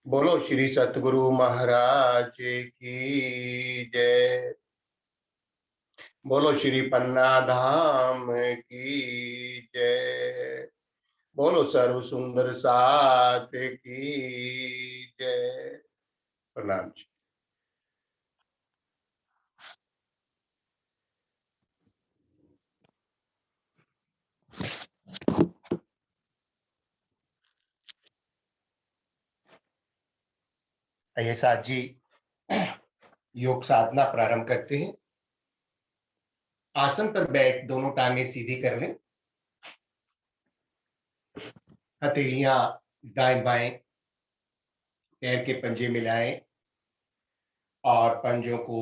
बोलो श्री सतगुरु महाराज की जय। बोलो श्री पन्ना धाम की जय। बोलो सर्व सुंदर साथ की जय। प्रणाम जी। आइए साथ जी योग साधना प्रारंभ करते हैं। आसन पर बैठ दोनों टांगे सीधी कर लें। हथेलियां दाएं बाएं पैर के पंजे मिलाएं और पंजों को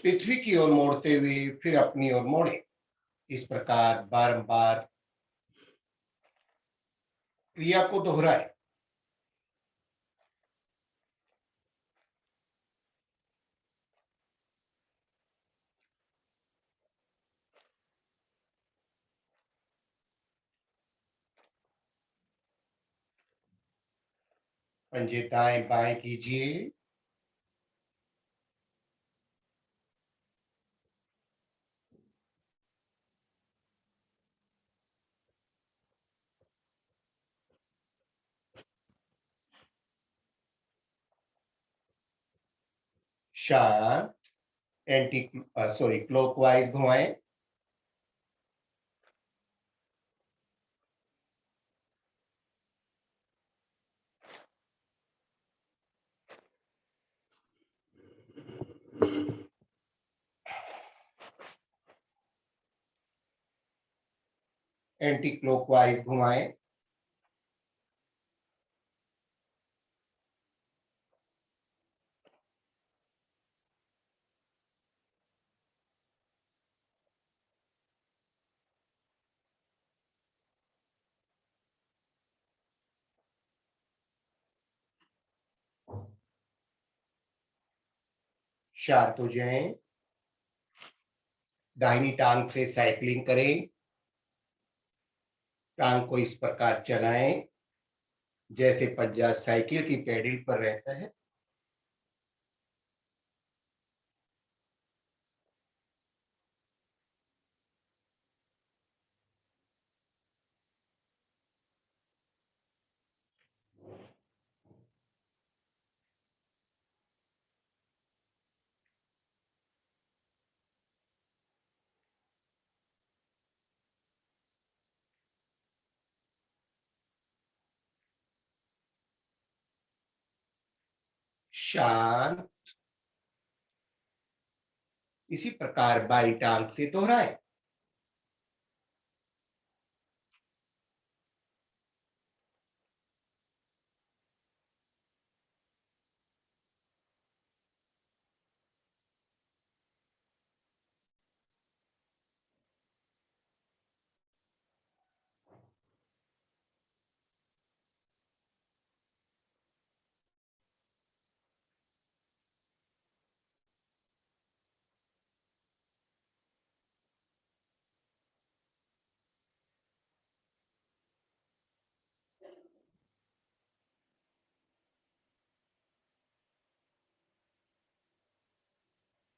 पृथ्वी की ओर मोड़ते हुए फिर अपनी ओर मोड़ें। इस प्रकार बारंबार क्रिया को दोहराएं। पंजे दाएं बाएं कीजिए। शांत क्लॉकवाइज घुमाएं। एंटी क्लॉकवाइज घुमाएं। शांत हो जाएं। दाहिनी टांग से साइकिलिंग करें। टांग को इस प्रकार चलाएं जैसे पंजा साइकिल की पेडल पर रहता है। शांत। इसी प्रकार बाई टांग से दोहराएं।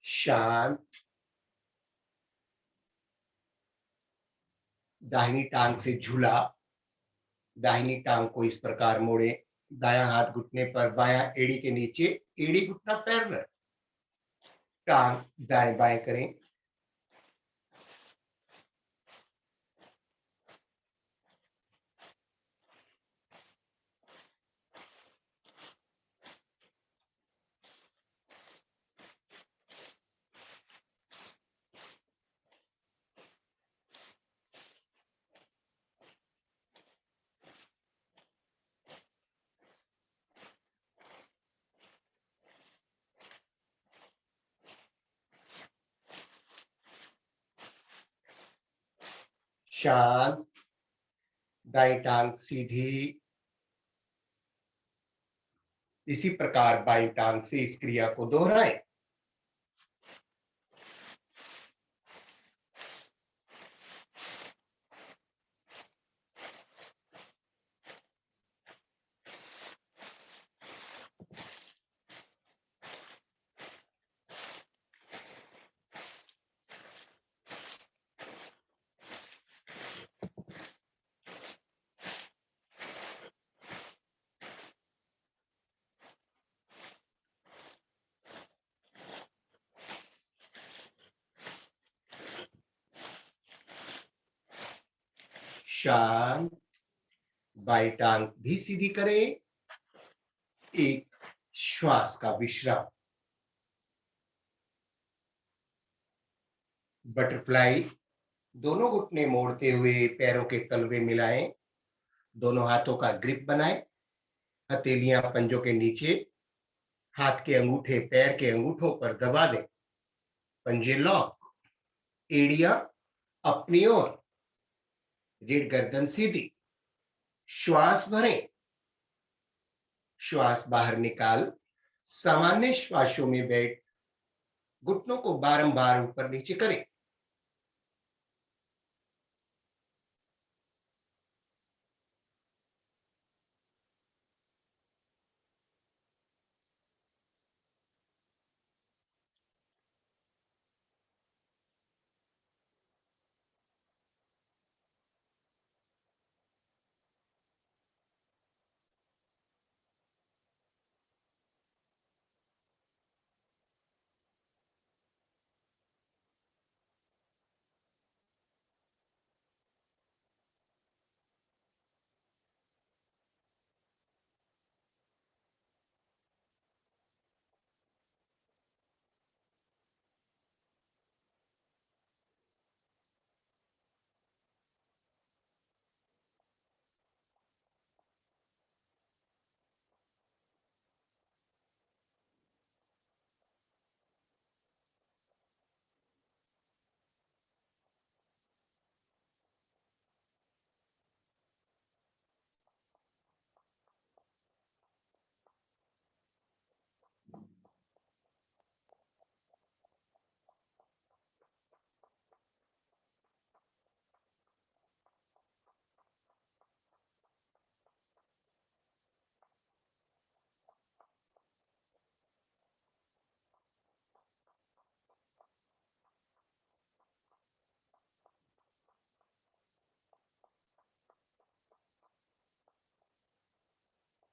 शांत। दाहिनी टांग से झूला। दाहिनी टांग को इस प्रकार मोड़े। दायां हाथ घुटने पर, बायां एड़ी के नीचे, एड़ी घुटना पैरेलल। टांग दाएं बाएं करें। शांत। दाई टांग सीधी। इसी प्रकार बाई टांग से इस क्रिया को दोहराएं। शांत, बाई टांग भी सीधी करें, एक श्वास का विश्राम। बटरफ्लाई, दोनों घुटने मोड़ते हुए पैरों के तलवे मिलाएं, दोनों हाथों का ग्रिप बनाएं, हथेलियां पंजों के नीचे, हाथ के अंगूठे पैर के अंगूठों पर दबा दें, पंजे लॉक, एड़ियां अपनी ओर, रीढ़ गर्दन सीधी, श्वास भरें, श्वास बाहर निकाल, सामान्य श्वासों में बैठ घुटनों को बारंबार ऊपर नीचे करें।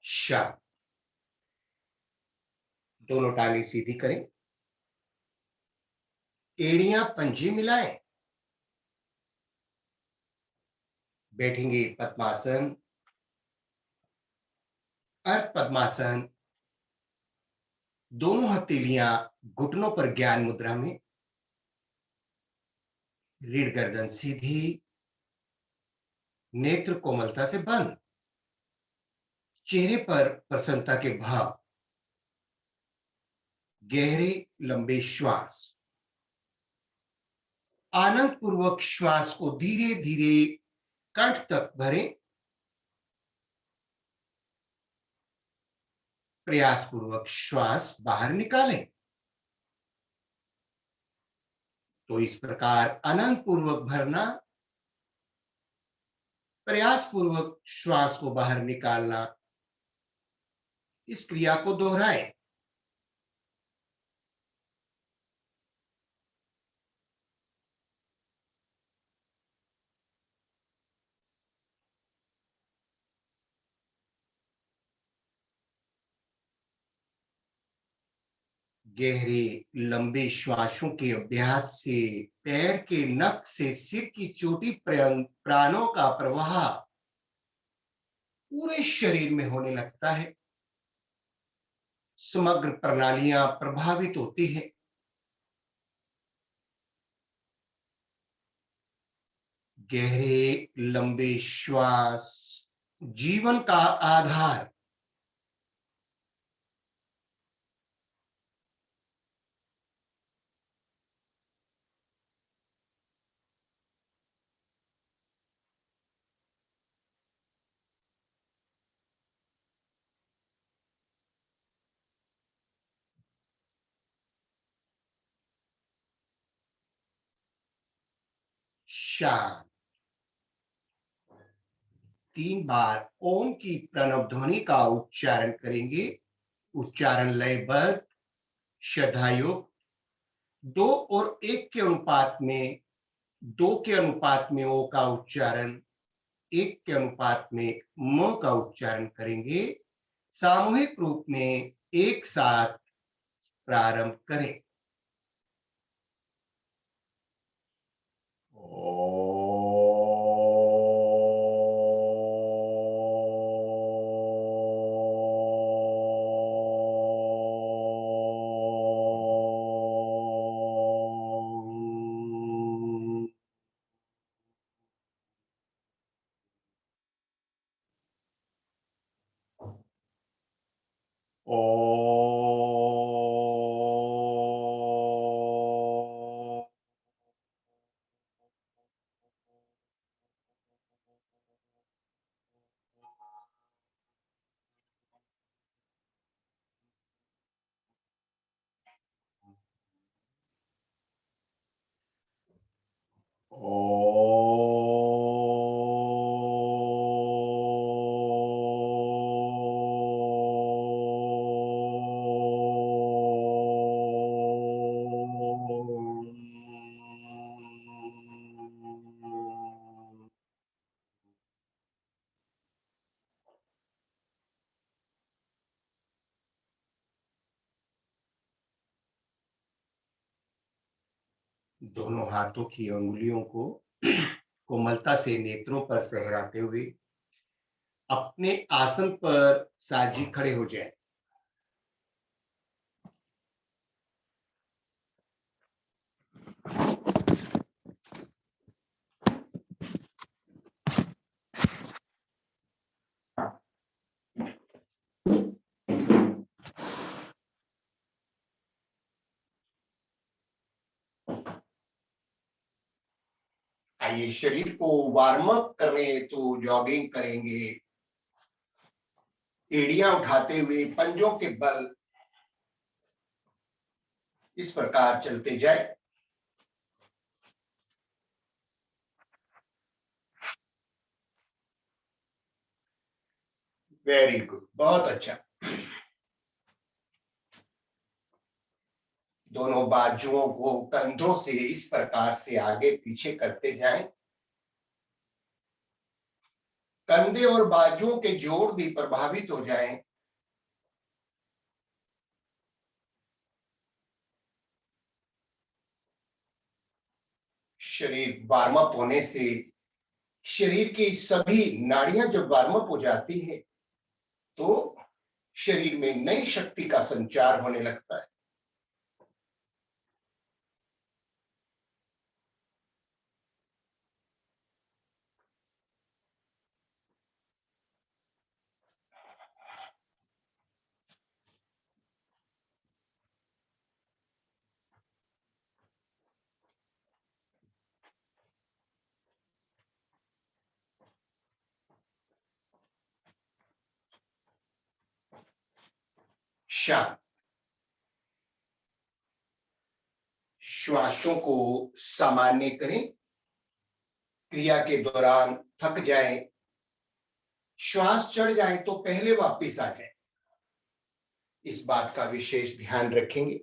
शांत, दोनों टांगे सीधी करें, एड़ियां पंजे मिलाएं, बैठेंगे पद्मासन, अर्ध पद्मासन, दोनों हथेलियां घुटनों पर ज्ञान मुद्रा में, रीढ़ गर्दन सीधी, नेत्र कोमलता से बंद, चेहरे पर प्रसन्नता के भाव, गहरे लंबे श्वास, आनंद पूर्वक श्वास को धीरे धीरे कंठ तक भरें, प्रयास पूर्वक श्वास बाहर निकालें। तो इस प्रकार आनंद पूर्वक भरना, प्रयास पूर्वक श्वास को बाहर निकालना, इस क्रिया को दोहराएं। गहरे लंबे श्वासों के अभ्यास से पैर के नख से सिर की चोटी प्राणों का प्रवाह पूरे शरीर में होने लगता है, समग्र प्रणालियां प्रभावित होती है। गहरे लंबे श्वास जीवन का आधार। शांत, 3 बार ओम की प्रणव ध्वनि का उच्चारण करेंगे। उच्चारण लयबद्ध, श्रद्धायुक्त, 2 और 1 के अनुपात में, 2 के अनुपात में ओ का उच्चारण, 1 के अनुपात में म का उच्चारण करेंगे। सामूहिक रूप में एक साथ प्रारंभ करें। ओ दोनों हाथों की अंगुलियों को कोमलता से नेत्रों पर सहराते हुए अपने आसन पर साजी खड़े हो जाएं। आइए शरीर को वार्म अप करने हेतु जॉगिंग करेंगे। एड़ियां उठाते हुए पंजों के बल इस प्रकार चलते जाए। वेरी गुड, बहुत अच्छा। दोनों बाजुओं को कंधों से इस प्रकार से आगे पीछे करते जाएं। कंधे और बाजुओं के जोड़ भी प्रभावित हो जाएं। शरीर वार्म अप होने से शरीर की सभी नाड़ियां जब वार्म अप हो जाती है तो शरीर में नई शक्ति का संचार होने लगता है। शांत। श्वासों को सामान्य करें। क्रिया के दौरान थक जाए, श्वास चढ़ जाए तो पहले वापस आ जाए, इस बात का विशेष ध्यान रखेंगे।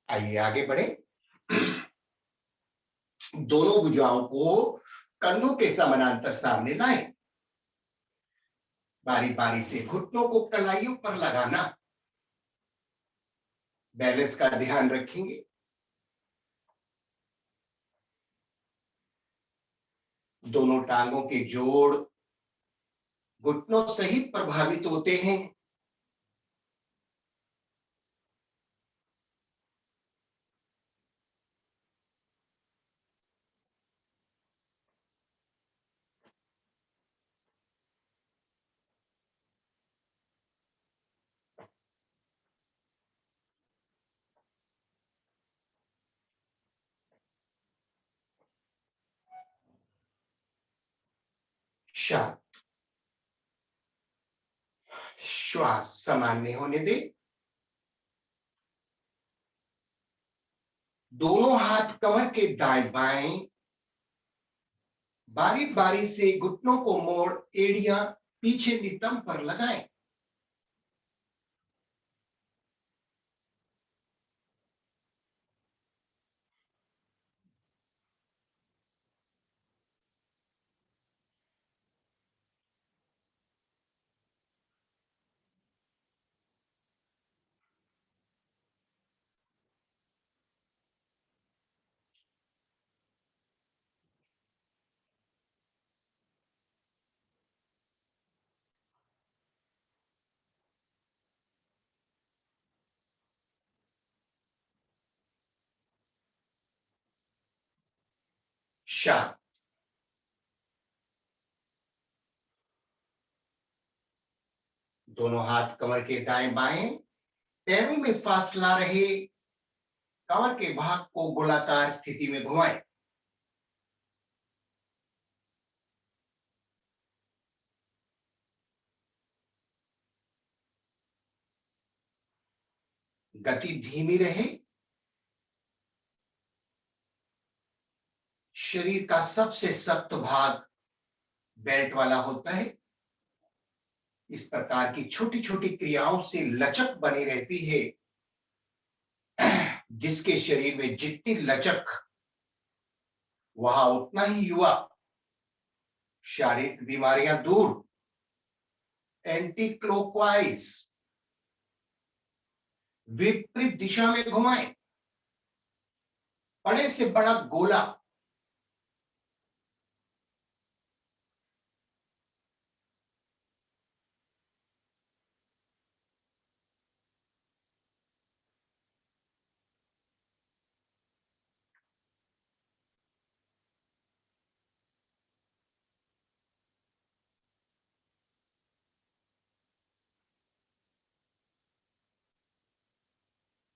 आइए आगे बढ़े। दोनों भुजाओं को कंधों के समानांतर सामने लाएं। बारी बारी से घुटनों को कलाइयों पर लगाना, बैलेंस का ध्यान रखेंगे। दोनों टांगों के जोड़ घुटनों सहित प्रभावित होते हैं। शांत। श्वास सामान्य होने दे। दोनों हाथ कमर के दाएं बाएं बारी बारी से घुटनों को मोड़ एड़ियां पीछे नितंब पर लगाएं। शांत। दोनों हाथ कमर के दाएं बाएं, पैरों में फासला रहे, कमर के भाग को गोलाकार स्थिति में घुमाएं। गति धीमी रहे। शरीर का सबसे सख्त भाग बेल्ट वाला होता है। इस प्रकार की छोटी छोटी क्रियाओं से लचक बनी रहती है। जिसके शरीर में जितनी लचक, वहां उतना ही युवा। शारीरिक बीमारियां दूर। एंटी क्लॉकवाइज, विपरीत दिशा में घुमाएं। बड़े से बड़ा गोला।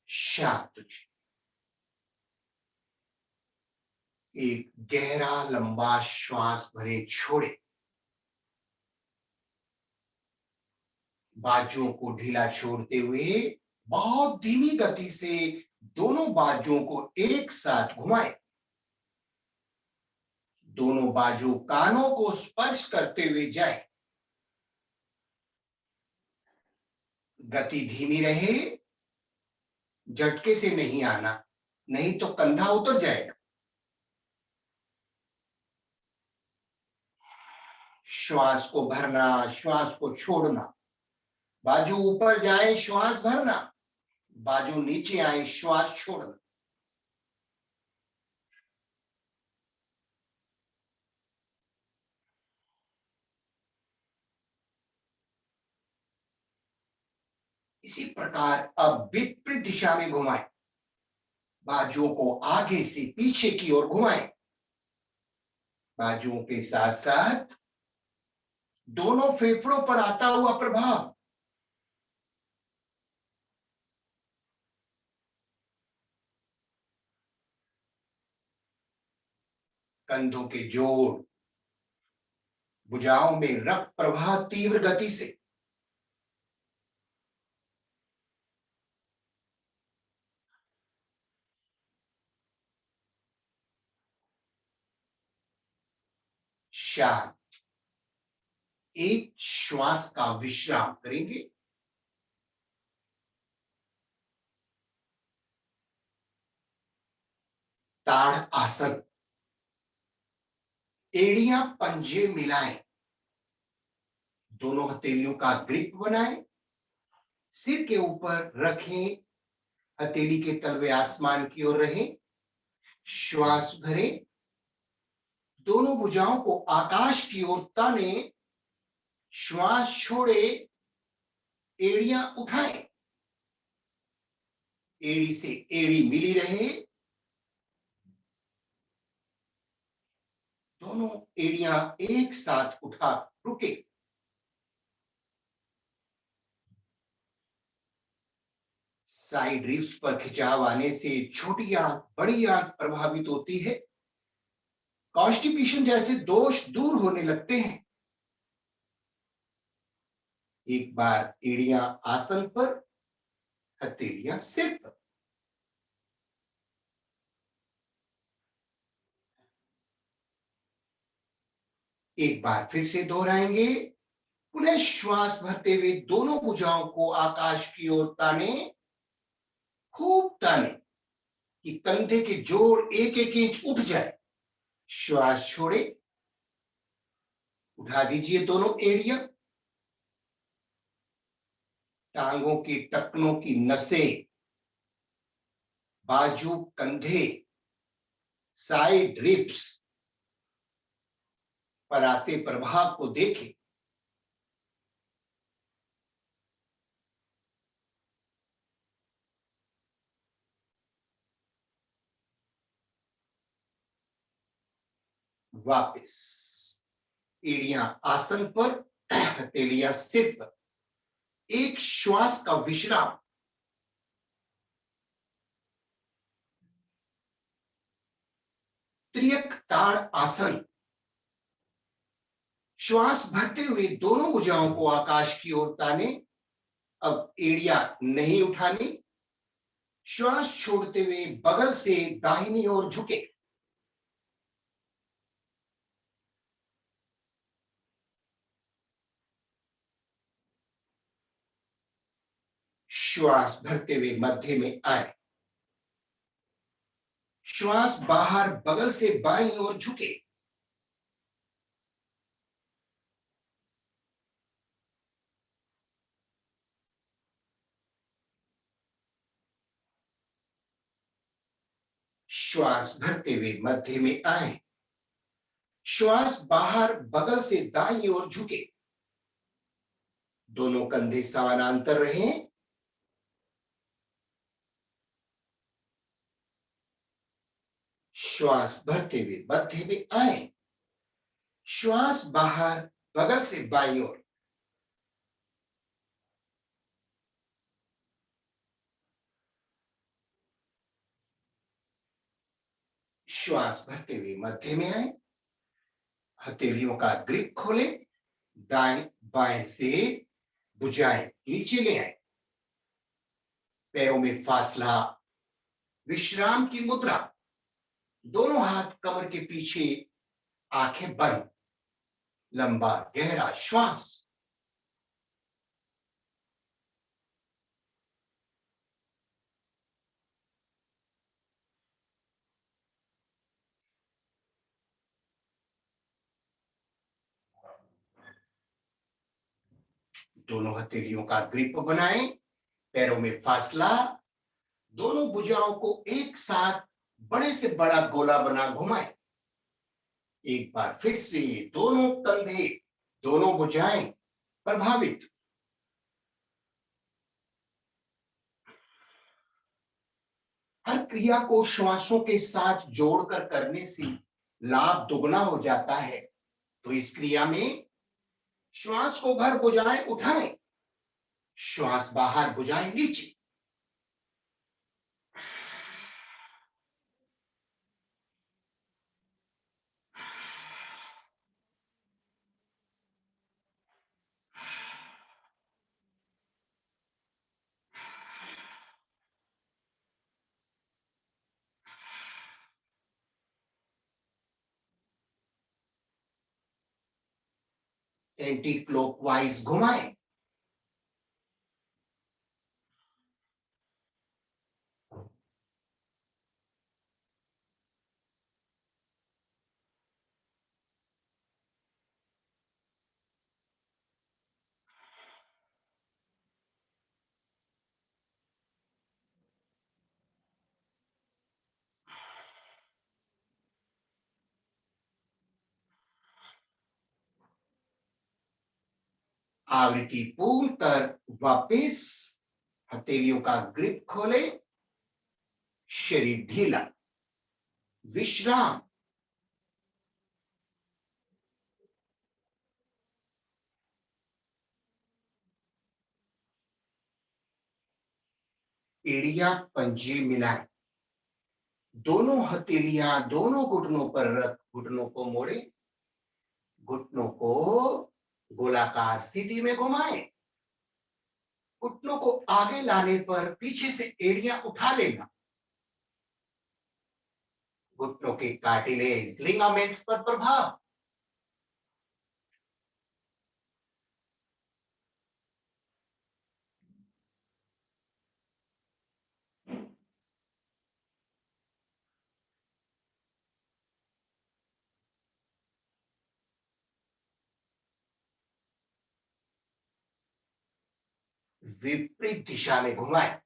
शांत। एक गहरा लंबा श्वास भरे, छोड़े। बाजुओं को ढीला छोड़ते हुए बहुत धीमी गति से दोनों बाजुओं को एक साथ घुमाएं। दोनों बाजू कानों को स्पर्श करते हुए जाए। गति धीमी रहे। झटके से नहीं आना, नहीं तो कंधा उतर जाएगा। श्वास को भरना, श्वास को छोड़ना। बाजू ऊपर जाए, श्वास भरना। बाजू नीचे आए, श्वास छोड़ना। इसी प्रकार अब विपरीत दिशा में घुमाएं। बाजुओं को आगे से पीछे की ओर घुमाएं। बाजुओं के साथ साथ दोनों फेफड़ों पर आता हुआ प्रभाव। कंधों के जोड़, भुजाओं में रक्त प्रवाह तीव्र गति से। शांत। एक श्वास का विश्राम करेंगे। ताड़ आसन। एड़ियां पंजे मिलाएं। दोनों हथेलियों का ग्रिप बनाएं। सिर के ऊपर रखें। हथेली के तलवे आसमान की ओर रहें। श्वास भरें। दोनों भुजाओं को आकाश की ओर ताने। श्वास छोड़े। एड़ियां उठाएं। एड़ी से एड़ी मिली रहे। दोनों एड़ियां एक साथ उठा रुके। साइड रिब्स पर खिंचाव आने से छोटी आंत, बड़ी आंत प्रभावित होती है। कॉन्स्टिपेशन जैसे दोष दूर होने लगते हैं। एक बार एड़ियां आसन पर, हथेलियां सिर पर। एक बार फिर से दोहराएंगे। पुनः श्वास भरते हुए दोनों भुजाओं को आकाश की ओर ताने। खूब ताने कि कंधे के जोड़ एक एक इंच उठ जाए। श्वास छोड़े। उठा दीजिए दोनों एड़ियां। टांगों की टखनों की नसें, बाजू, कंधे, साइड रिब्स पर आते प्रभाव को देखें। वापस एड़ियां आसन पर, हथेलियां सिर पर। एक श्वास का विश्राम, त्रियक ताड़ आसन। श्वास भरते हुए दोनों भुजाओं को आकाश की ओर ताने। अब एड़ियां नहीं उठानी। श्वास छोड़ते हुए बगल से दाहिनी ओर झुके। श्वास भरते हुए मध्य में आए। श्वास बाहर बगल से बाईं ओर झुके। श्वास भरते हुए मध्य में आए। श्वास बाहर बगल से दाईं ओर झुके। दोनों कंधे समानांतर रहें। श्वास भरते हुए मध्य में आए। श्वास बाहर बगल से बाईं ओर। श्वास भरते हुए मध्य में आए। हथेलियों का ग्रिप खोले। दाएं बाएं से भुजाएं नीचे ले आए। पैरों में फासला, विश्राम की मुद्रा। दोनों हाथ कमर के पीछे, आंखें बंद। लंबा गहरा श्वास। दोनों हथेलियों का ग्रिप बनाएं। पैरों में फासला। दोनों भुजाओं को एक साथ बड़े से बड़ा गोला बना घुमाएं। एक बार फिर से दोनों कंधे, दोनों भुजाएं प्रभावित। हर क्रिया को श्वासों के साथ जोड़कर करने से लाभ दुगना हो जाता है। तो इस क्रिया में श्वास को भर भुजाएं उठाएं। श्वास बाहर भुजाएं नीचे। एंटी क्लॉकवाइज घुमाएं। आवृत्ति पूर्ण कर वापस हथेलियों का ग्रिप खोले। शरीर ढीला, विश्राम। एड़ियां पंजे मिलाएं। दोनों हथेलियां दोनों घुटनों पर रख घुटनों को मोड़े। घुटनों को गोलाकार स्थिति में घुमाएं। घुटनों को आगे लाने पर पीछे से एड़ियां उठा लेना। घुटनों के कार्टिलेज, लिगामेंट्स पर प्रभाव। विपरीत दिशा में घुमाएं।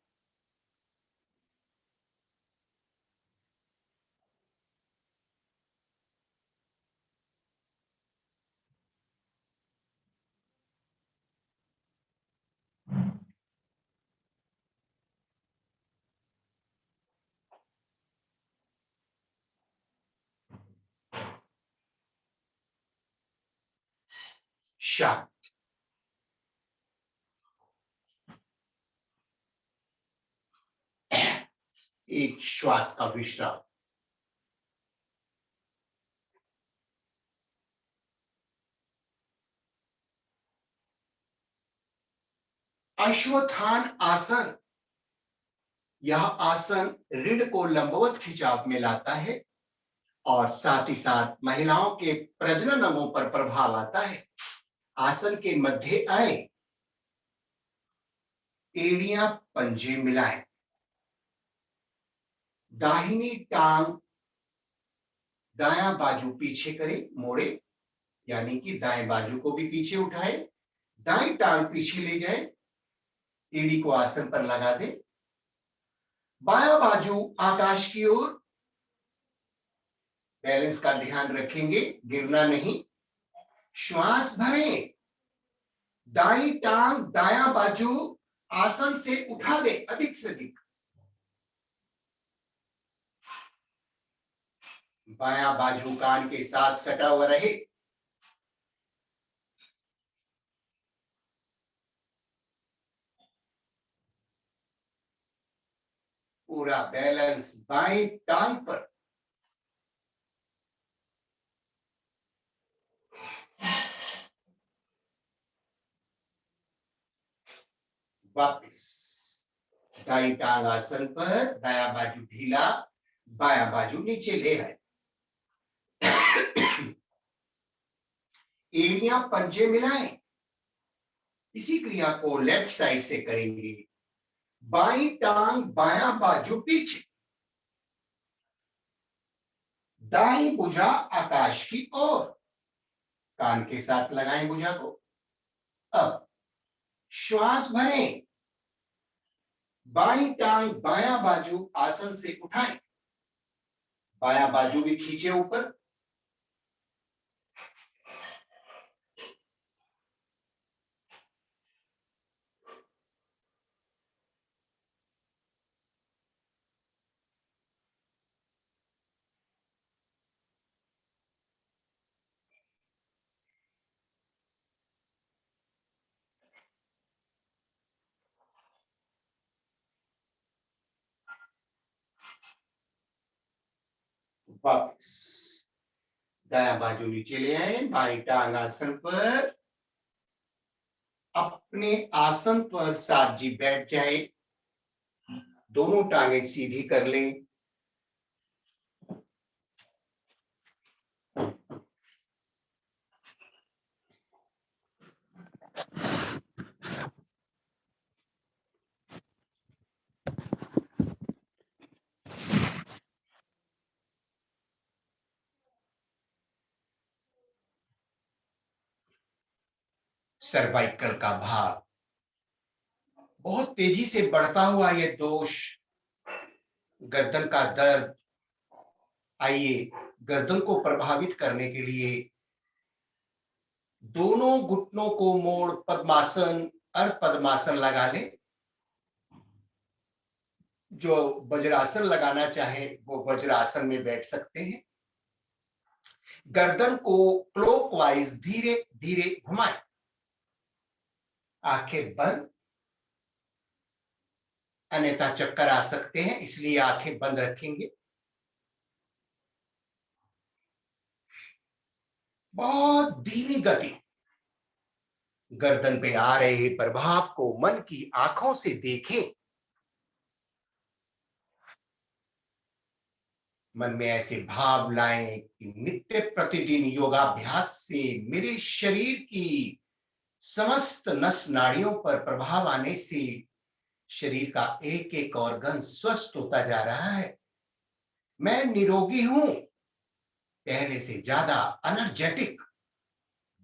शांत। एक श्वास का विश्राम। अश्वत्थान आसन, यह आसन रीढ़ को लंबवत खिंचाव में लाता है और साथ ही साथ महिलाओं के प्रजनन अंगों पर प्रभाव आता है। आसन के मध्य आए, एड़ियां पंजे मिलाएं, दाहिनी टांग दायां बाजू पीछे करें, मोड़े, यानी कि दाएं बाजू को भी पीछे उठाए, दाएं टांग पीछे ले जाए, एड़ी को आसन पर लगा दे, बायां बाजू आकाश की ओर, बैलेंस का ध्यान रखेंगे, गिरना नहीं। श्वास भरें, दाई टांग दायां बाजू आसन से उठा दे अधिक से अधिक, बायां बाजू कान के साथ सटा हुआ रहे। पूरा बैलेंस बाएं टांग पर। वापस दाई टांग आसन पर, दायां बाजू ढीला, बायां बाजू नीचे ले आए, एड़ियां पंजे मिलाएं। इसी क्रिया को लेफ्ट साइड से करेंगे। बाई टांग बायां बाजू पीछे, दाई भुजा आकाश की ओर, कान के साथ लगाएं भुजा को। अब श्वास भरें, बाई टांग बायां बाजू आसन से उठाएं, बायां बाजू भी खींचे ऊपर, वापस दायां बाजू नीचे ले आए, बाई टांग आसन पर, अपने आसन पर साथ जी बैठ जाए, दोनों टांगे सीधी कर लें। सर्वाइकल का भाग, बहुत तेजी से बढ़ता हुआ यह दोष, गर्दन का दर्द, आइए गर्दन को प्रभावित करने के लिए दोनों घुटनों को मोड़ पद्मासन, अर्ध पद्मासन लगा ले। जो वज्रासन लगाना चाहे वो वज्रासन में बैठ सकते हैं। गर्दन को क्लॉकवाइज धीरे धीरे घुमाएं, आंखें बंद, अन्यथा चक्कर आ सकते हैं, इसलिए आंखें बंद रखेंगे। बहुत धीमी गति, गर्दन पे आ रहे प्रभाव को मन की आंखों से देखें। मन में ऐसे भाव लाएं कि नित्य प्रतिदिन योगाभ्यास से मेरे शरीर की समस्त नस नाड़ियों पर प्रभाव आने से शरीर का एक एक ऑर्गन स्वस्थ होता जा रहा है। मैं निरोगी हूं, पहले से ज्यादा एनर्जेटिक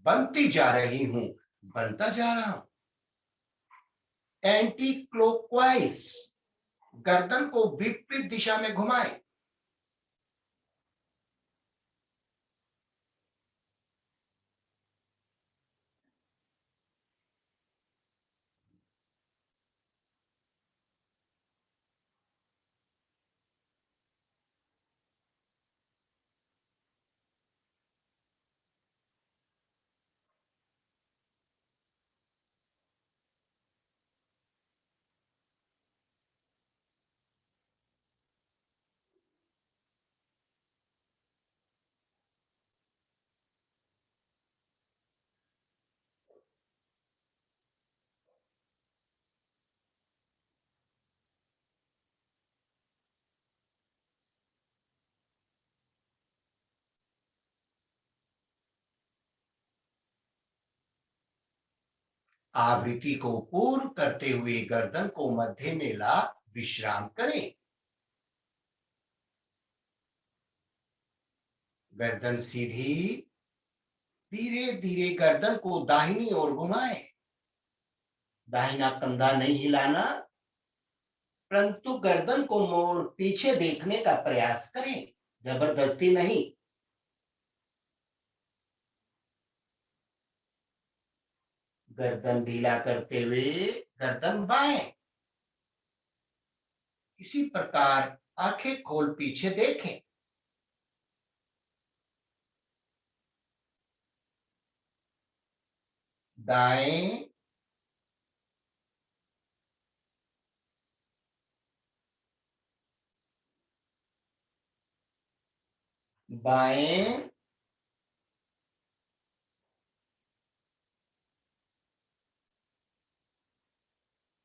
बनती जा रही हूं, बनता जा रहा हूं। एंटी क्लॉकवाइज, गर्दन को विपरीत दिशा में घुमाएं। आवृत्ति को पूर्ण करते हुए गर्दन को मध्य में ला विश्राम करें। गर्दन सीधी, धीरे धीरे गर्दन को दाहिनी ओर घुमाएं। दाहिना कंधा नहीं हिलाना, परंतु गर्दन को मोड़ पीछे देखने का प्रयास करें, जबरदस्ती नहीं। गर्दन ढीला करते हुए गर्दन बाएं। इसी प्रकार आंखें खोल पीछे देखें। दाएं, बाएं,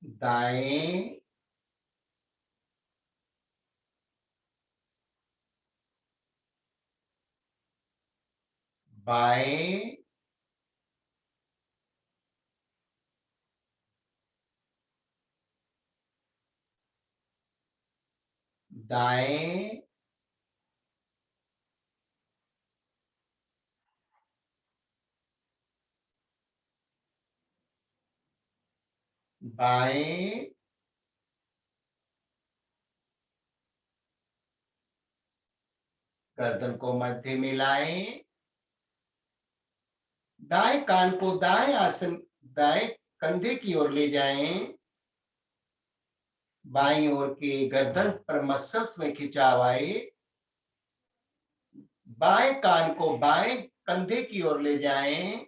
दाएं, बाएं, दाएं, बाएं, गर्दन को मध्य में लाएं। दाएं कान को दाएं आसन, दाएं कंधे की ओर ले जाएं। बाईं ओर के गर्दन पर मसल्स में खिंचाव आए। बाएं कान को बाएं कंधे की ओर ले जाएं।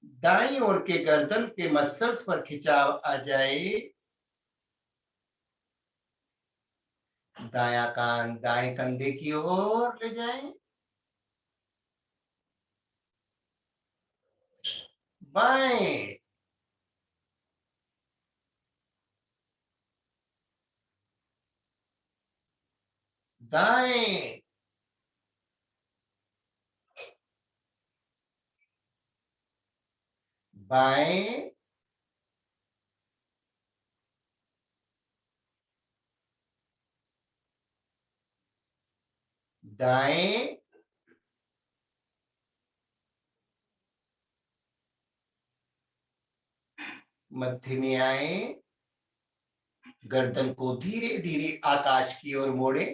दाईं ओर के गर्दन के मसल्स पर खिंचाव आ जाए। दायां कान दाएं कंधे की ओर ले जाएं। बाएं, दाएं, बाएं, दाएं, मध्य में आए। गर्दन को धीरे धीरे आकाश की ओर मोड़े।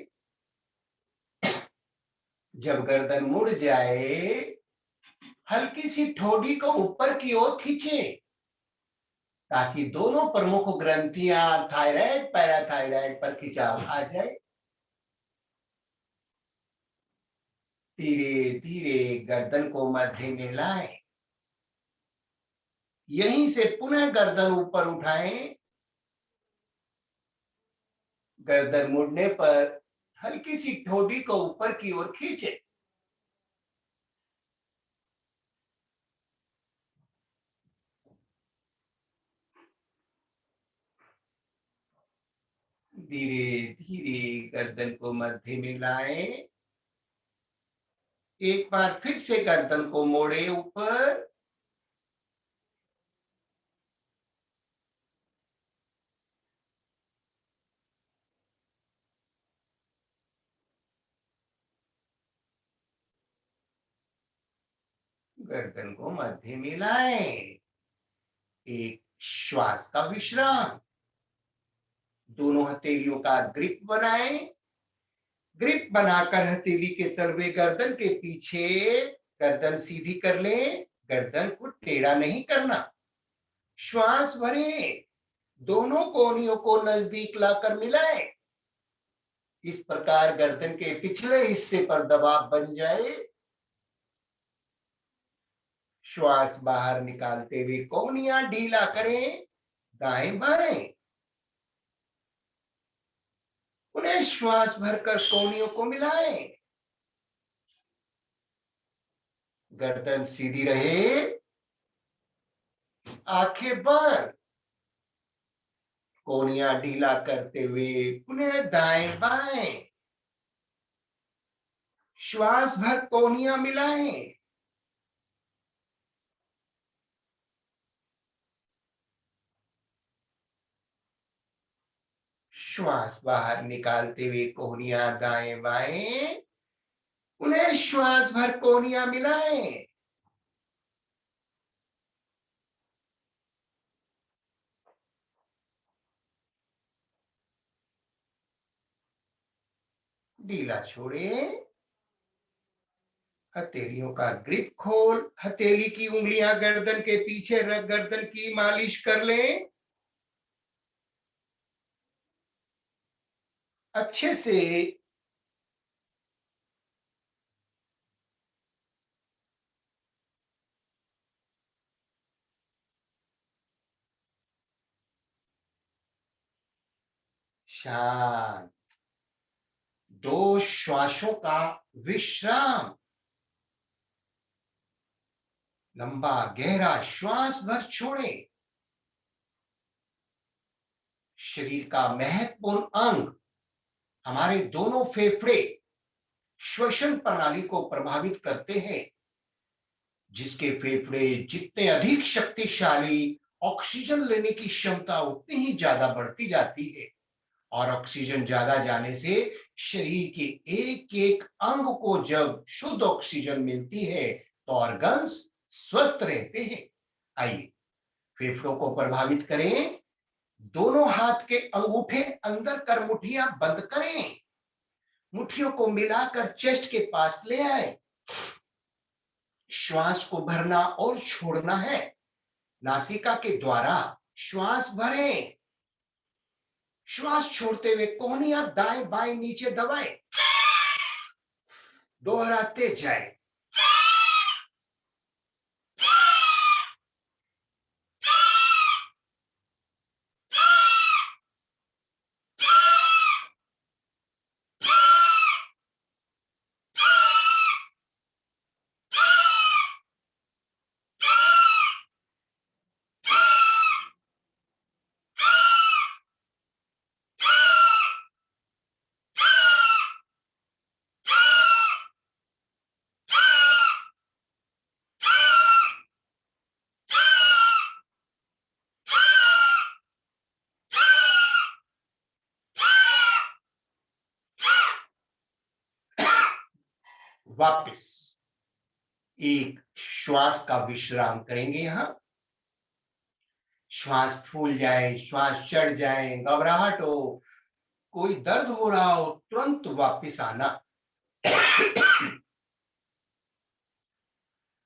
जब गर्दन मुड़ जाए, हल्की सी ठोड़ी को ऊपर की ओर खींचे, ताकि दोनों प्रमुख ग्रंथियां थायराइड पैराथायराइड पर खिंचाव आ जाए। धीरे धीरे गर्दन को मध्य में लाएं। यहीं से पुनः गर्दन ऊपर उठाएं। गर्दन मुड़ने पर हल्की सी ठोड़ी को ऊपर की ओर खींचे। धीरे धीरे गर्दन को मध्य में लाएं। एक बार फिर से गर्दन को मोड़े ऊपर। गर्दन को मध्य में लाएं। एक श्वास का विश्राम। दोनों हथेलियों का ग्रिप बनाएं। ग्रिप बनाकर हथेली के तलवे गर्दन के पीछे, गर्दन सीधी कर लें। गर्दन को टेढ़ा नहीं करना। श्वास भरें। दोनों कोहनियों को नजदीक लाकर मिलाएं। इस प्रकार गर्दन के पिछले हिस्से पर दबाव बन जाए। श्वास बाहर निकालते हुए कोहनियां ढीला करें, दाएं बाएं। उन्हें श्वास भरकर कोहनियों को मिलाएं। गर्दन सीधी रहे, आंखें बंद। कोहनियां ढीला करते हुए पुनः दाएं बाएं। श्वास भर कोहनियां मिलाएं। श्वास बाहर निकालते हुए कोहनियां दाएं बाएं, उन्हें श्वास भर कोहनियां मिलाएं। ढीला छोड़े, हथेलियों का ग्रिप खोल, हथेली की उंगलियां गर्दन के पीछे रख गर्दन की मालिश कर लें अच्छे से। शांत। दो श्वासों का विश्राम। लंबा गहरा श्वास भर छोड़े। शरीर का महत्वपूर्ण अंग, हमारे दोनों फेफड़े श्वसन प्रणाली को प्रभावित करते हैं। जिसके फेफड़े जितने अधिक शक्तिशाली, ऑक्सीजन लेने की क्षमता उतनी ही ज्यादा बढ़ती जाती है। और ऑक्सीजन ज्यादा जाने से शरीर के एक एक अंग को जब शुद्ध ऑक्सीजन मिलती है तो ऑर्गन्स स्वस्थ रहते हैं। आइए फेफड़ों को प्रभावित करें। दोनों हाथ के अंगूठे अंदर कर मुट्ठियां बंद करें। मुट्ठियों को मिलाकर चेस्ट के पास ले आए। श्वास को भरना और छोड़ना है। नासिका के द्वारा श्वास भरें। श्वास छोड़ते हुए कोहनियां दाएं बाएं नीचे दबाएं। दोहराते जाएं। वापस एक श्वास का विश्राम करेंगे। यहां श्वास फूल जाए, श्वास चढ़ जाए, घबराहट हो, कोई दर्द हो रहा हो, तुरंत वापस आना।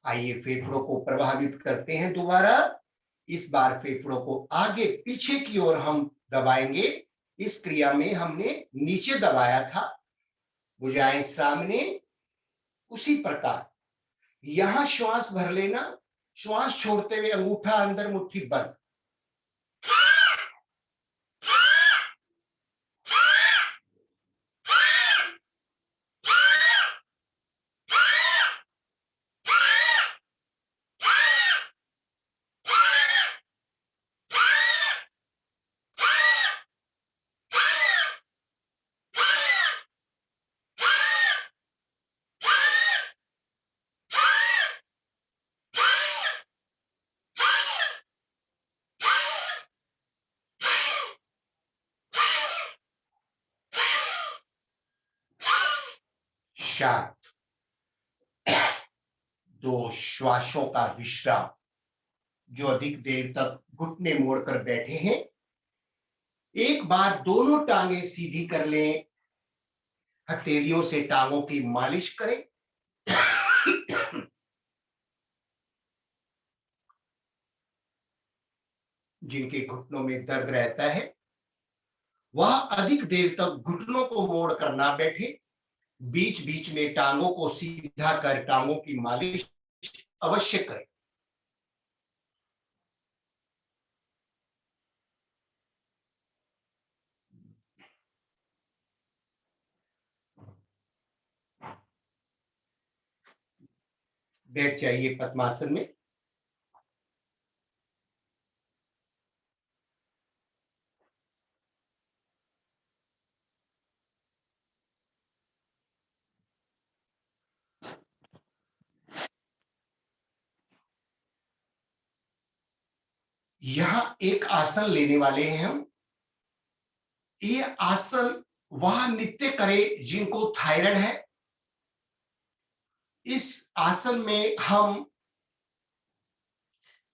आइए फेफड़ों को प्रभावित करते हैं दोबारा। इस बार फेफड़ों को आगे पीछे की ओर हम दबाएंगे। इस क्रिया में हमने नीचे दबाया था, भुजाएं सामने। उसी प्रकार यहां श्वास भर लेना। श्वास छोड़ते हुए अंगूठा अंदर, मुट्ठी बंद। शांत। दो श्वासों का विश्राम। जो अधिक देर तक घुटने मोड़कर बैठे हैं, एक बार दोनों टांगे सीधी कर लें। हथेलियों से टांगों की मालिश करें। जिनके घुटनों में दर्द रहता है वह अधिक देर तक घुटनों को मोड़कर ना बैठे। बीच बीच में टांगों को सीधा कर टांगों की मालिश अवश्य करें। बैठ जाइए पद्मासन में। यहां एक आसन लेने वाले हैं हम। ये आसन वह नित्य करे जिनको थायराइड है। इस आसन में हम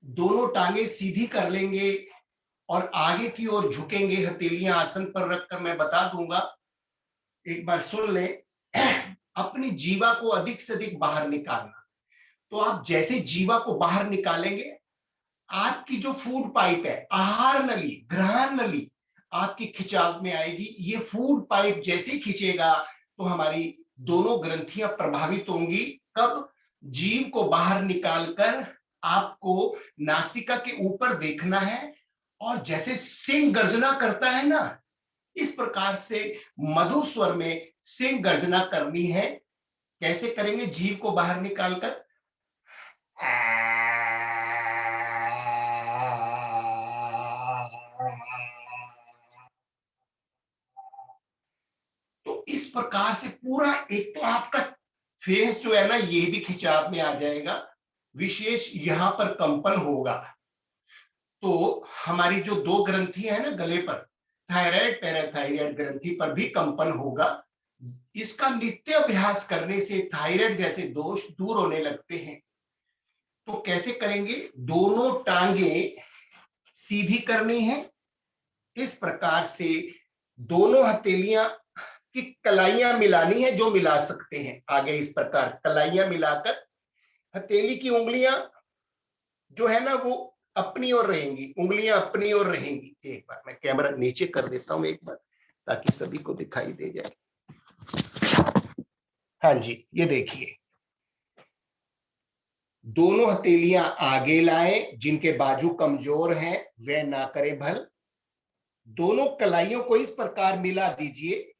दोनों टांगे सीधी कर लेंगे और आगे की ओर झुकेंगे। हथेलियां आसन पर रखकर मैं बता दूंगा, एक बार सुन ले। अपनी जीवा को अधिक से अधिक बाहर निकालना। तो आप जैसे जीवा को बाहर निकालेंगे, आपकी जो फूड पाइप है, आहार नली, ग्रहण नली आपकी खिंचाव में आएगी। ये फूड पाइप जैसे खींचेगा तो हमारी दोनों ग्रंथियां प्रभावित होंगी। कब? जीव को बाहर निकालकर आपको नासिका के ऊपर देखना है और जैसे सिंह गर्जना करता है ना, इस प्रकार से मधुर स्वर में सिंह गर्जना करनी है। कैसे करेंगे? जीव को बाहर निकालकर तो इस प्रकार से पूरा, एक तो आपका फेस जो है ना, ये भी खिंचाव में आ जाएगा, विशेष यहां पर कंपन होगा। तो हमारी जो दो ग्रंथियां है ना गले पर, थायराइड पैराथायराइड ग्रंथि पर भी कंपन होगा। इसका नित्य अभ्यास करने से थायराइड जैसे दोष दूर होने लगते हैं। तो कैसे करेंगे? दोनों टांगे सीधी करनी है। इस प्रकार से दोनों हथेलियां की कलाइयां मिलानी है, जो मिला सकते हैं। आगे इस प्रकार कलाइयां मिलाकर हथेली की उंगलियां जो है ना वो अपनी ओर रहेंगी, उंगलियां अपनी ओर रहेंगी। एक बार मैं कैमरा नीचे कर देता हूं एक बार, ताकि सभी को दिखाई दे जाए। हाँ जी, ये देखिए, दोनों हथेलियां आगे लाए, जिनके बाजू कमजोर हैं वे ना करे भल। दोनों कलाइयों को इस प्रकार मिला दीजिए,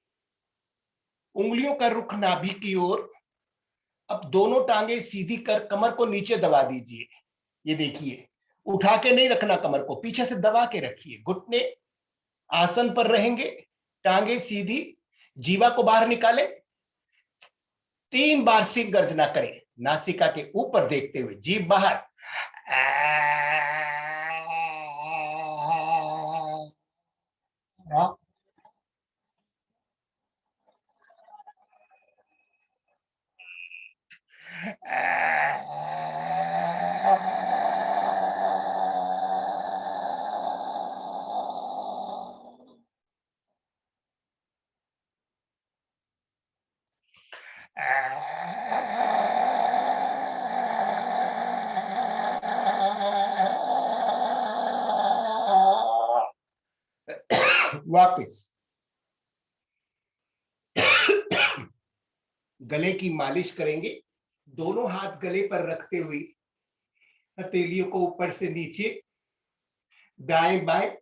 उंगलियों का रुख नाभि की ओर। अब दोनों टांगे सीधी कर कमर को नीचे दबा दीजिए। ये देखिए, उठा के नहीं रखना, कमर को पीछे से दबा के रखिए। घुटने आसन पर रहेंगे, टांगे सीधी, जीवा को बाहर निकाले। 3 बार सिंह गर्जना करें, नासिका के ऊपर देखते हुए, जीभ बाहर। वापिस गले की मालिश करेंगे। दोनों हाथ गले पर रखते हुए हथेलियों को ऊपर से नीचे, दाएं बाएं।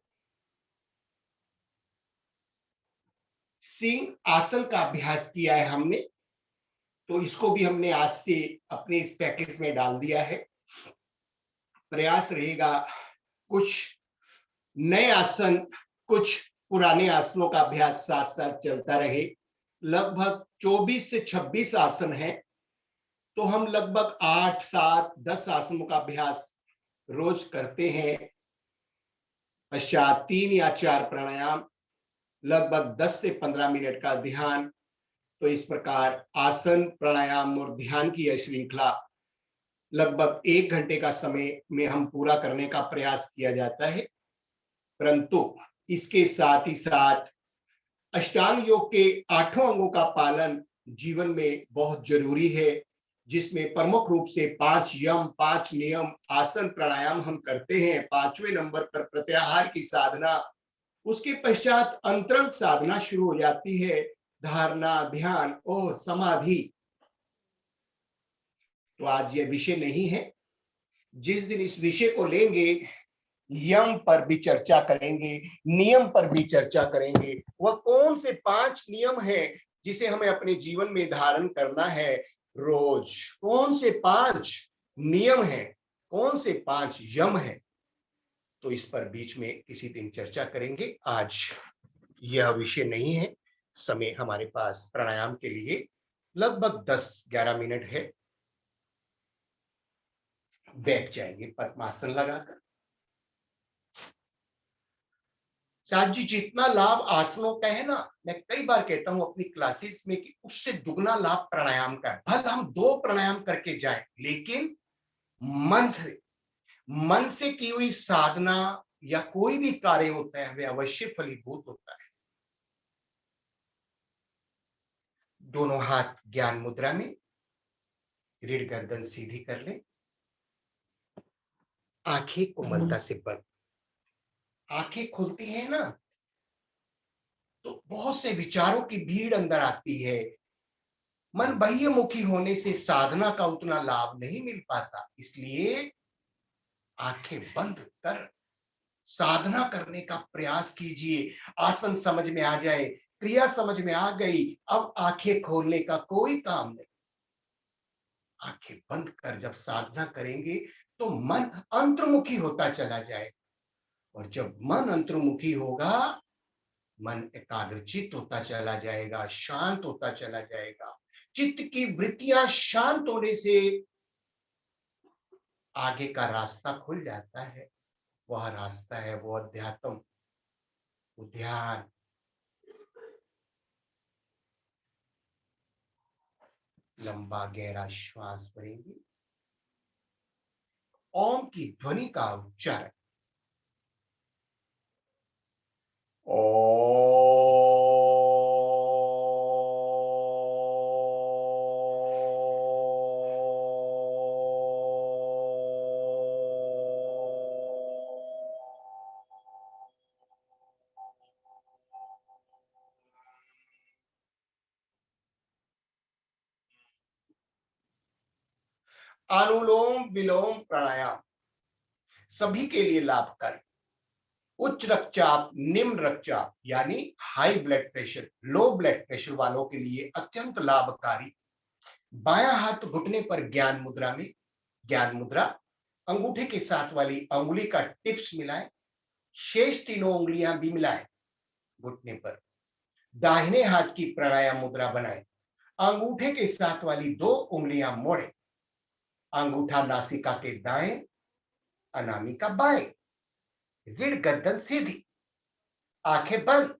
सिंह आसन का अभ्यास किया है हमने, तो इसको भी हमने आज से अपने इस पैकेज में डाल दिया है। प्रयास रहेगा कुछ नए आसन, कुछ पुराने आसनों का अभ्यास साथ साथ चलता रहे। लगभग 24 से 26 आसन है, तो हम लगभग 8, 7, 10 आसनों का अभ्यास रोज करते हैं। पश्चात 3 या 4 प्राणायाम, लगभग 10 से 15 मिनट का ध्यान। तो इस प्रकार आसन, प्राणायाम और ध्यान की यह श्रृंखला लगभग 1 घंटे का समय में हम पूरा करने का प्रयास किया जाता है। परंतु इसके साथ ही साथ अष्टांग योग के 8 अंगों का पालन जीवन में बहुत जरूरी है, जिसमें प्रमुख रूप से 5 यम, 5 नियम, आसन, प्राणायाम हम करते हैं। 5वें नंबर पर प्रत्याहार की साधना, उसके पश्चात अंतरंग साधना शुरू हो जाती है, धारणा, ध्यान और समाधि। तो आज यह विषय नहीं है। जिस दिन इस विषय को लेंगे, यम पर भी चर्चा करेंगे, नियम पर भी चर्चा करेंगे। वह कौन से 5 नियम हैं जिसे हमें अपने जीवन में धारण करना है रोज? कौन से 5 नियम हैं, कौन से 5 यम हैं? तो इस पर बीच में किसी दिन चर्चा करेंगे। आज यह विषय नहीं है। समय हमारे पास प्राणायाम के लिए लगभग 10-11 मिनट है। बैठ जाएंगे पद्मासन लगाकर। साहब जी, जितना लाभ आसनों का है ना, मैं कई बार कहता हूं अपनी क्लासेस में कि उससे दुगना लाभ प्राणायाम का है। भले हम 2 प्राणायाम करके जाएं, लेकिन मन से मन से की हुई साधना या कोई भी कार्य होता है, वह अवश्य फलीभूत होता है। दोनों हाथ ज्ञान मुद्रा में, रीढ़ गर्दन सीधी कर ले, आंखें कोमलता से बंद। आंखें खुलती है ना, तो बहुत से विचारों की भीड़ अंदर आती है। मन बाह्यमुखी होने से साधना का उतना लाभ नहीं मिल पाता, इसलिए आंखें बंद कर साधना करने का प्रयास कीजिए। आसन समझ में आ जाए, क्रिया समझ में आ गई, अब आंखें खोलने का कोई काम नहीं। आंखें बंद कर जब साधना करेंगे तो मन अंतर्मुखी होता चला जाए, और जब मन अंतर्मुखी होगा, मन एकाग्रचित होता चला जाएगा, शांत होता चला जाएगा। चित्त की वृत्तियां शांत होने से आगे का रास्ता खुल जाता है। वह रास्ता है वो अध्यात्म, वो ध्यान। लंबा गहरा श्वास भरेंगे, ओम की ध्वनि का उच्चारण। अनुलोम विलोम प्राणायाम सभी के लिए लाभकारी। उच्च रक्तचाप, निम्न रक्तचाप यानी high blood pressure, low blood pressure वालों के लिए अत्यंत लाभकारी। बायां हाथ घुटने पर ज्ञान मुद्रा में, ज्ञान मुद्रा अंगूठे के साथ वाली अंगुली का टिप्स मिलाएं, शेष तीनों उंगलियां भी मिलाएं घुटने पर। दाहिने हाथ की प्राणायाम मुद्रा बनाएं, अंगूठे के साथ वाली 2 उंगलियां मोड़ें, अंगूठा नासिका के दाएं, अनामिका बाएं, रीढ़ गर्दन सीधी, आंखें बंद।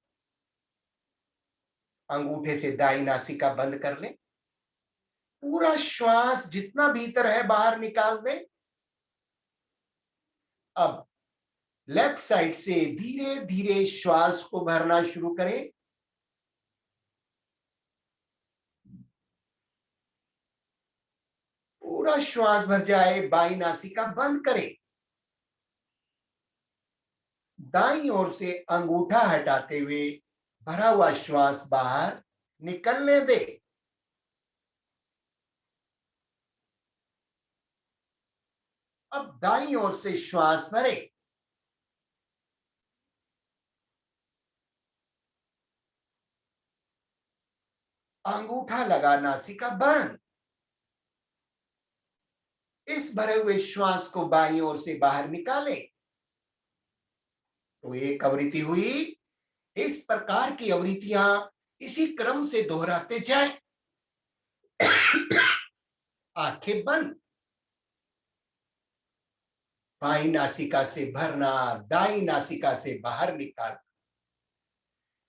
अंगूठे से दाई नासिका बंद कर लें, पूरा श्वास जितना भीतर है बाहर निकाल दें। अब लेफ्ट साइड से धीरे धीरे श्वास को भरना शुरू करें। पूरा श्वास भर जाए, बाई नासिका बंद करें। दाईं ओर से अंगूठा हटाते हुए भरा हुआ श्वास बाहर निकलने दे। अब दाईं ओर से श्वास भरे, अंगूठा लगा, नासिका बंद। इस भरे हुए श्वास को बाईं ओर से बाहर निकालें। तो एक आवृत्ति हुई। इस प्रकार की आवृत्तियां इसी क्रम से दोहराते जाए। आंखें बंद, बाई नासिका से भरना, दाई नासिका से बाहर निकाल,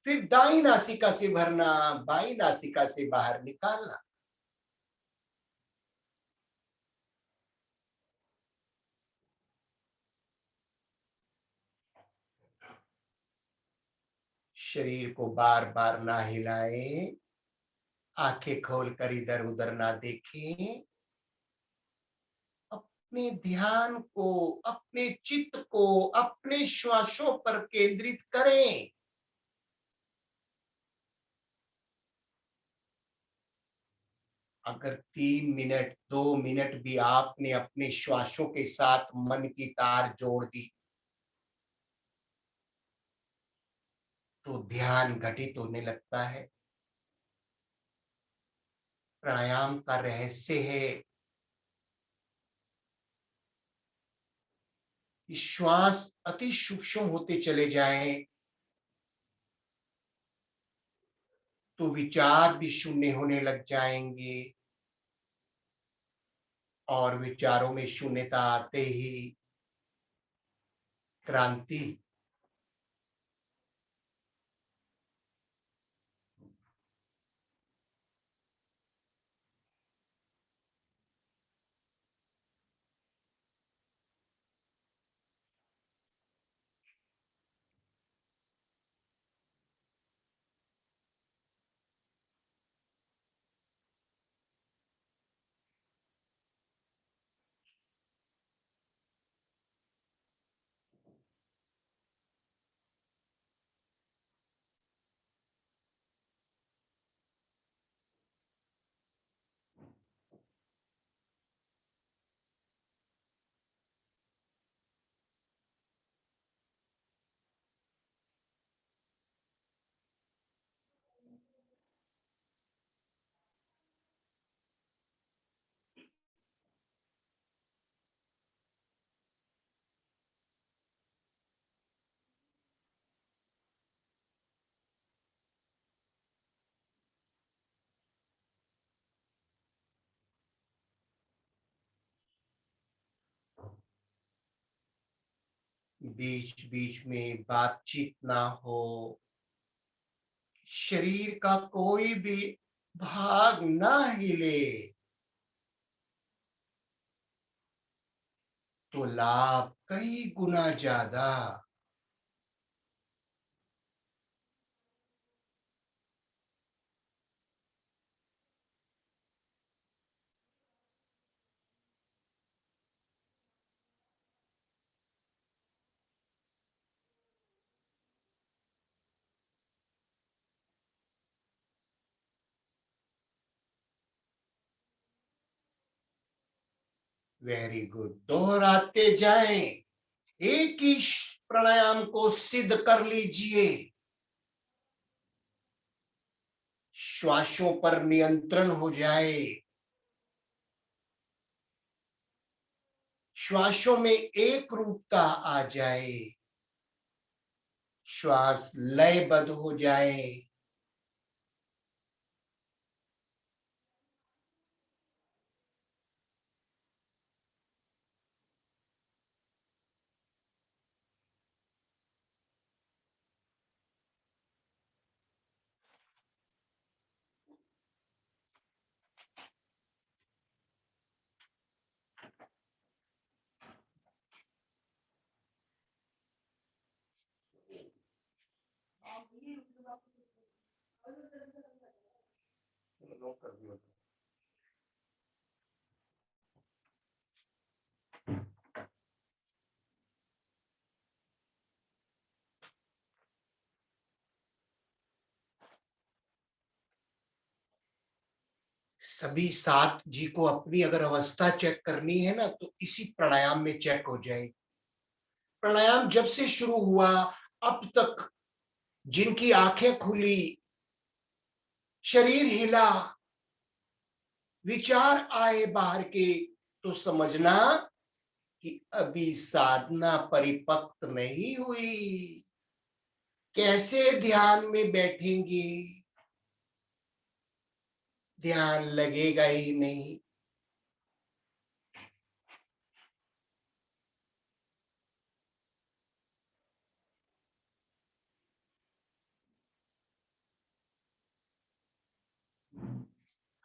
फिर दाई नासिका से भरना, बाई नासिका से बाहर निकालना। शरीर को बार बार ना हिलाएं, आंखें खोलकर इधर उधर ना देखें। अपने ध्यान को, अपने चित्त को अपने श्वासों पर केंद्रित करें। अगर 3 मिनट 2 मिनट भी आपने अपने श्वासों के साथ मन की तार जोड़ दी, तो ध्यान घटित होने लगता है। प्राणायाम का रहस्य है कि श्वास अति सूक्ष्म होते चले जाएं, तो विचार भी शून्य होने लग जाएंगे, और विचारों में शून्यता आते ही क्रांति बीच बीच में बातचीत ना हो, शरीर का कोई भी भाग ना हिले, तो लाभ कई गुना ज्यादा। वेरी गुड, दोहराते जाएं, एक ही प्राणायाम को सिद्ध कर लीजिए। श्वासों पर नियंत्रण हो जाए, श्वासों में एक रूपता आ जाए, श्वास लयबद्ध हो जाए। सभी सात जी को अपनी अगर अवस्था चेक करनी है ना, तो इसी प्राणायाम में चेक हो जाएगी। प्राणायाम जब से शुरू हुआ अब तक जिनकी आंखें खुली, शरीर हिला, विचार आए बाहर के, तो समझना कि अभी साधना परिपक्व नहीं हुई। कैसे ध्यान में बैठेंगे, ध्यान लगेगा ही नहीं।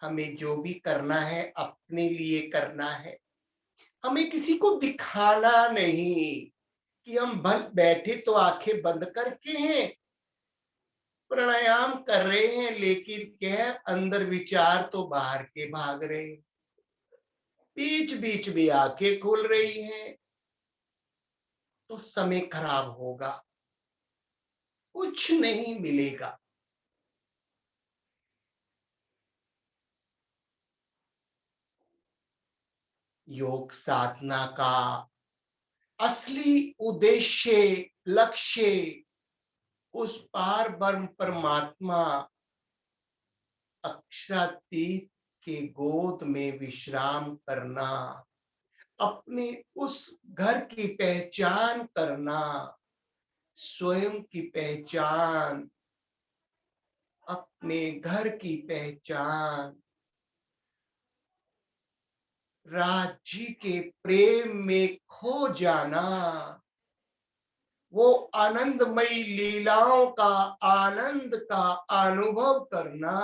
हमें जो भी करना है अपने लिए करना है, हमें किसी को दिखाना नहीं कि हम भल बैठे तो आंखें बंद करके हैं, प्राणायाम कर रहे हैं, लेकिन क्या है, अंदर विचार तो बाहर के भाग रहे हैं, बीच बीच में आंखें खुल रही हैं, तो समय खराब होगा, कुछ नहीं मिलेगा। योग साधना का असली उद्देश्य, लक्ष्य उस पार ब्रह्म परमात्मा अक्षरातीत के गोद में विश्राम करना, अपने उस घर की पहचान करना, स्वयं की पहचान, अपने घर की पहचान, राज्य के प्रेम में खो जाना, वो आनंदमयी लीलाओं का आनंद का अनुभव करना।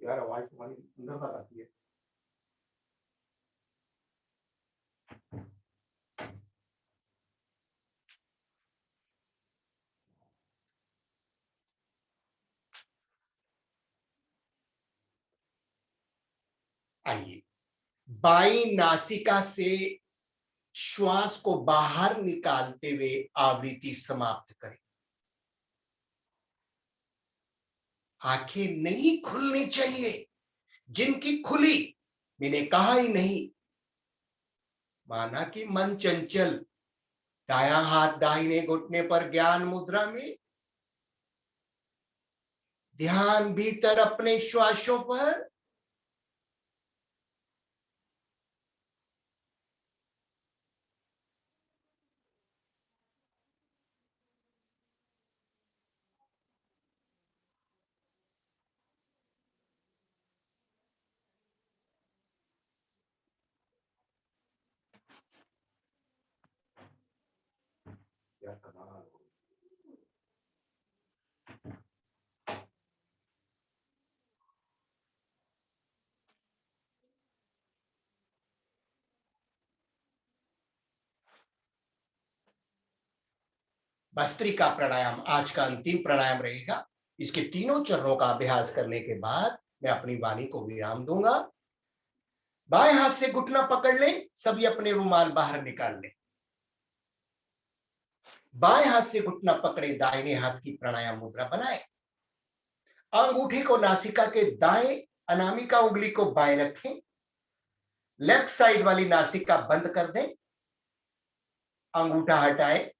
यार आवाज तुम्हारी अंदर तक आती है। आइए, बाई नासिका से श्वास को बाहर निकालते हुए आवृत्ति समाप्त करें। आंखें नहीं खुलनी चाहिए, जिनकी खुली मैंने कहा ही नहीं, माना कि मन चंचल, दायां हाथ दाहिने घुटने पर ज्ञान मुद्रा में, ध्यान भीतर अपने श्वासों पर, यार कमाल। भस्त्रिका प्राणायाम आज का अंतिम प्राणायाम रहेगा। इसके तीनों चरणों का अभ्यास करने के बाद मैं अपनी वाणी को विराम दूंगा। बाएं हाथ से घुटना पकड़ ले, सभी अपने रुमाल बाहर निकाल ले। बाएं हाथ से घुटना पकड़े, दाहिने हाथ की प्राणायाम मुद्रा बनाए। अंगूठे को नासिका के दाएं, अनामिका उंगली को बाएं रखें। लेफ्ट साइड वाली नासिका बंद कर दें, अंगूठा हटाए।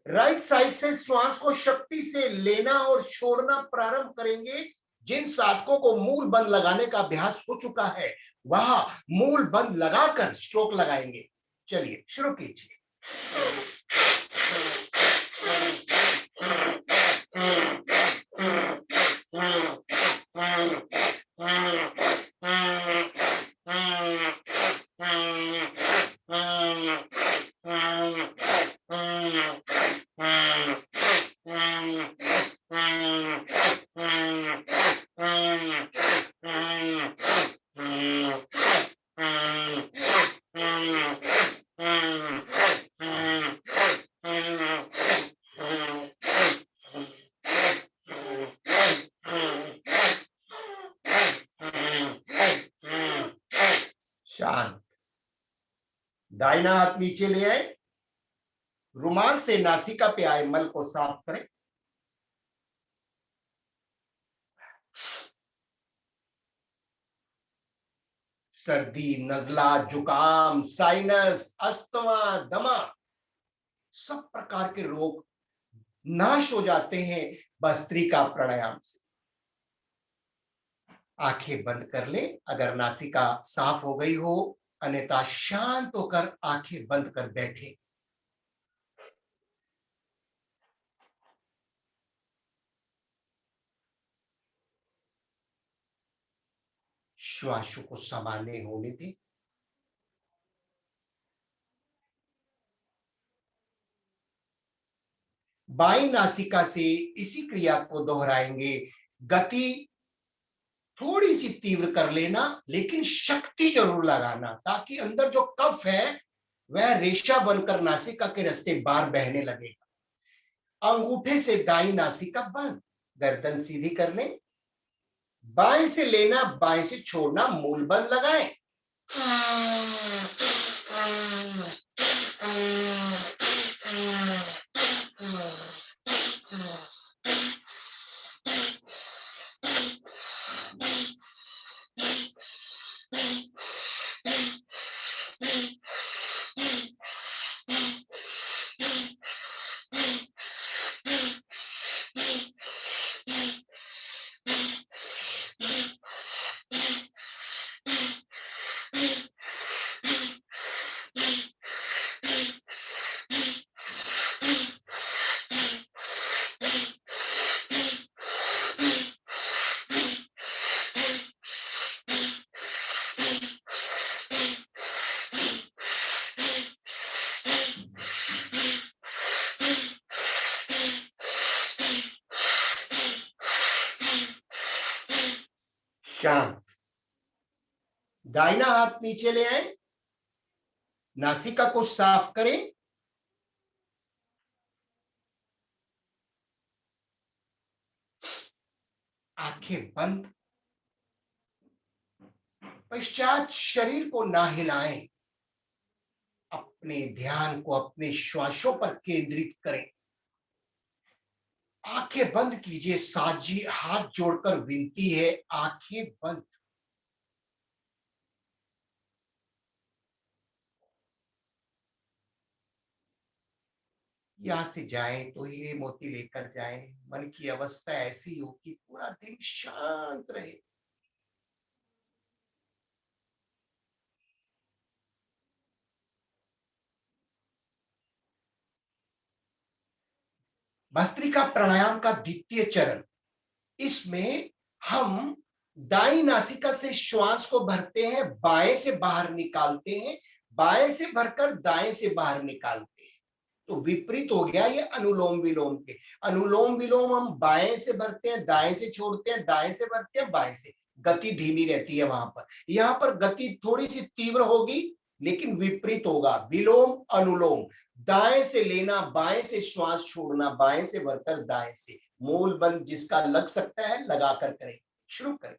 राइट साइड से श्वास को शक्ति से लेना और छोड़ना प्रारंभ करेंगे। जिन साधकों को मूल बंद लगाने का अभ्यास हो चुका है वह मूल बंद लगाकर स्ट्रोक लगाएंगे। चलिए शुरू कीजिए। शांत। दाहिना हाथ नीचे ले आए, रुमाल से नासिका पे आए मल को साफ करें। सर्दी, नजला, जुकाम, साइनस, अस्थमा, दमा, सब प्रकार के रोग नाश हो जाते हैं भस्त्रिका प्राणायाम से। आंखें बंद कर ले अगर नासिका साफ हो गई हो, अन्यथा शांत होकर आंखें बंद कर बैठे। श्वासों को सामान्य होने दे। बाईं नासिका से इसी क्रिया को दोहराएंगे। गति थोड़ी सी तीव्र कर लेना, लेकिन शक्ति जरूर लगाना ताकि अंदर जो कफ है वह रेशा बनकर नासिका के रास्ते बाहर बहने लगेगा। अंगूठे से दाईं नासिका बंद, गर्दन सीधी कर लें। बाएं से लेना, बाएं से छोड़ना, मूल बंद लगाएं। शांत। दाहिना हाथ नीचे ले आए, नासिका को साफ करें। आंखें बंद। पश्चात शरीर को ना हिलाएं, अपने ध्यान को अपने श्वासों पर केंद्रित करें। आंखें बंद कीजिए। साथ जी हाथ जोड़कर विनती है, आंखें बंद। यहां से जाए तो हीरे मोती लेकर जाए। मन की अवस्था ऐसी हो कि पूरा दिन शांत रहे। भस्त्रिका प्राणायाम का द्वितीय चरण, इसमें हम दाईं नासिका से श्वास को भरते हैं, बाएं से बाहर निकालते हैं, बाएं से भरकर दाएं से बाहर निकालते हैं। तो विपरीत हो गया ये अनुलोम विलोम के। अनुलोम विलोम हम बाएं से भरते हैं, दाएं से छोड़ते हैं, दाएं से भरते हैं, बाएं से, गति धीमी रहती है वहां पर। यहां पर गति थोड़ी सी तीव्र होगी लेकिन विपरीत होगा। विलोम अनुलोम, दाएं से लेना, बाएं से श्वास छोड़ना, बाएं से भरकर दाएं से। मूल बंद जिसका लग सकता है लगाकर करें। शुरू करें।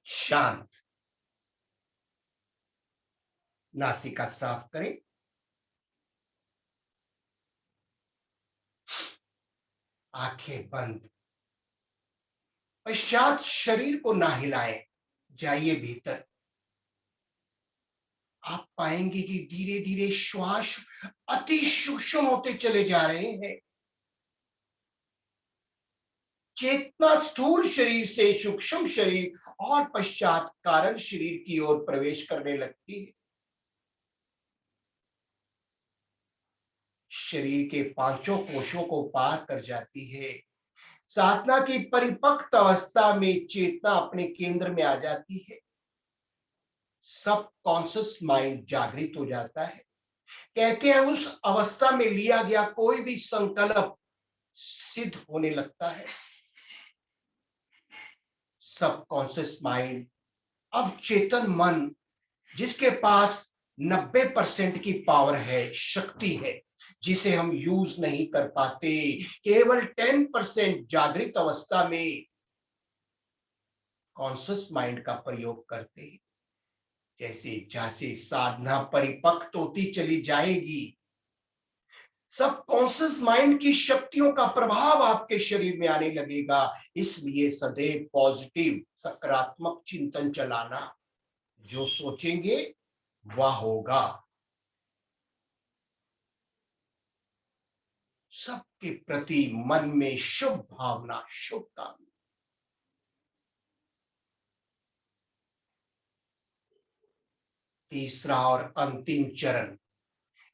शांत। नासिका साफ करें। आंखें बंद। पश्चात शरीर को ना हिलाएं, जाइए भीतर। आप पाएंगे कि धीरे धीरे श्वास अति सूक्ष्म होते चले जा रहे हैं। चेतना स्थूल शरीर से सूक्ष्म शरीर और पश्चात कारण शरीर की ओर प्रवेश करने लगती है। शरीर के पांचों कोशों को पार कर जाती है। साधना की परिपक्व अवस्था में चेतना अपने केंद्र में आ जाती है। सब कॉन्शियस माइंड जागृत हो जाता है। कहते हैं उस अवस्था में लिया गया कोई भी संकल्प सिद्ध होने लगता है। सब कॉन्शियस माइंड, अब चेतन मन जिसके पास 90% की पावर है, शक्ति है, जिसे हम यूज नहीं कर पाते, केवल 10% जागृत अवस्था में कॉन्शियस माइंड का प्रयोग करते हैं। जैसे जैसे साधना परिपक्व होती चली जाएगी, सब कॉन्शियस माइंड की शक्तियों का प्रभाव आपके शरीर में आने लगेगा। इसलिए सदैव पॉजिटिव सकारात्मक चिंतन चलाना। जो सोचेंगे वह होगा। सबके प्रति मन में शुभ भावना, शुभकामना। तीसरा और अंतिम चरण।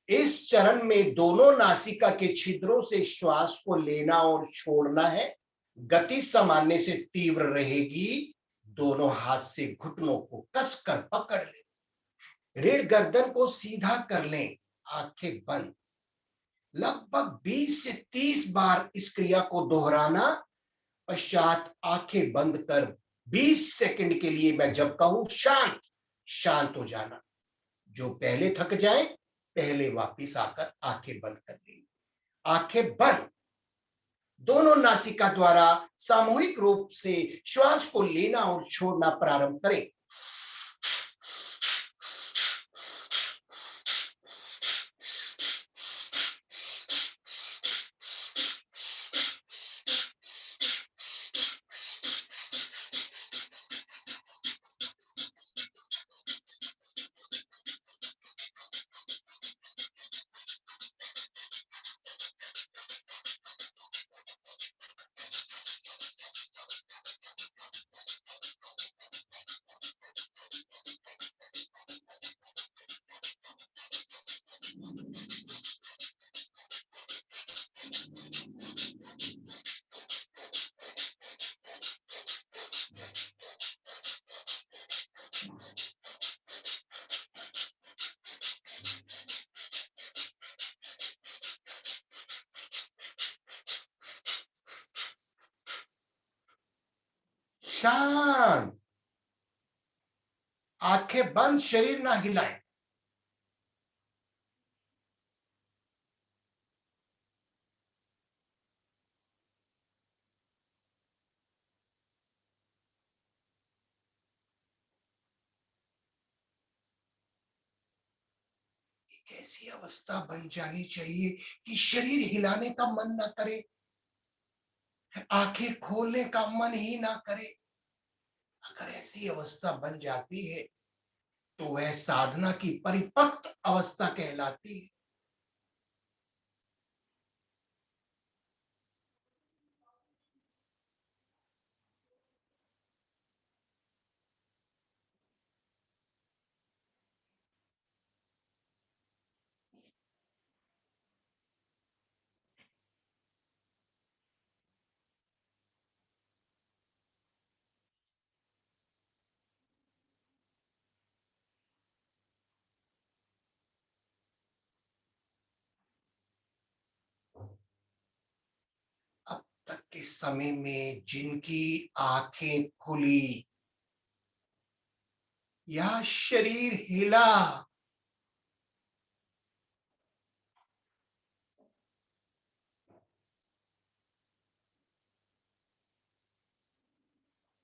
इस चरण में दोनों नासिका के छिद्रों से श्वास को लेना और छोड़ना है। गति सामान्य से तीव्र रहेगी। दोनों हाथ से घुटनों को कसकर पकड़ लें। रीढ़ गर्दन को सीधा कर लें। आंखें बंद। लगभग 20 से 30 बार इस क्रिया को दोहराना। पश्चात आंखें बंद कर 20 सेकंड के लिए मैं जब कहूं शांत, शांत हो जाना। जो पहले थक जाए पहले वापिस आकर आंखें बंद कर लेंगे। आंखें बंद। दोनों नासिका द्वारा सामूहिक रूप से श्वास को लेना और छोड़ना प्रारंभ करें। शांत। आंखें बंद, शरीर ना हिलाएं। एक ऐसी अवस्था बन जानी चाहिए कि शरीर हिलाने का मन ना करे, आंखें खोलने का मन ही ना करे। अगर ऐसी अवस्था बन जाती है तो वह साधना की परिपक्व अवस्था कहलाती है। अब तक के समय में जिनकी आंखें खुली या शरीर हिला,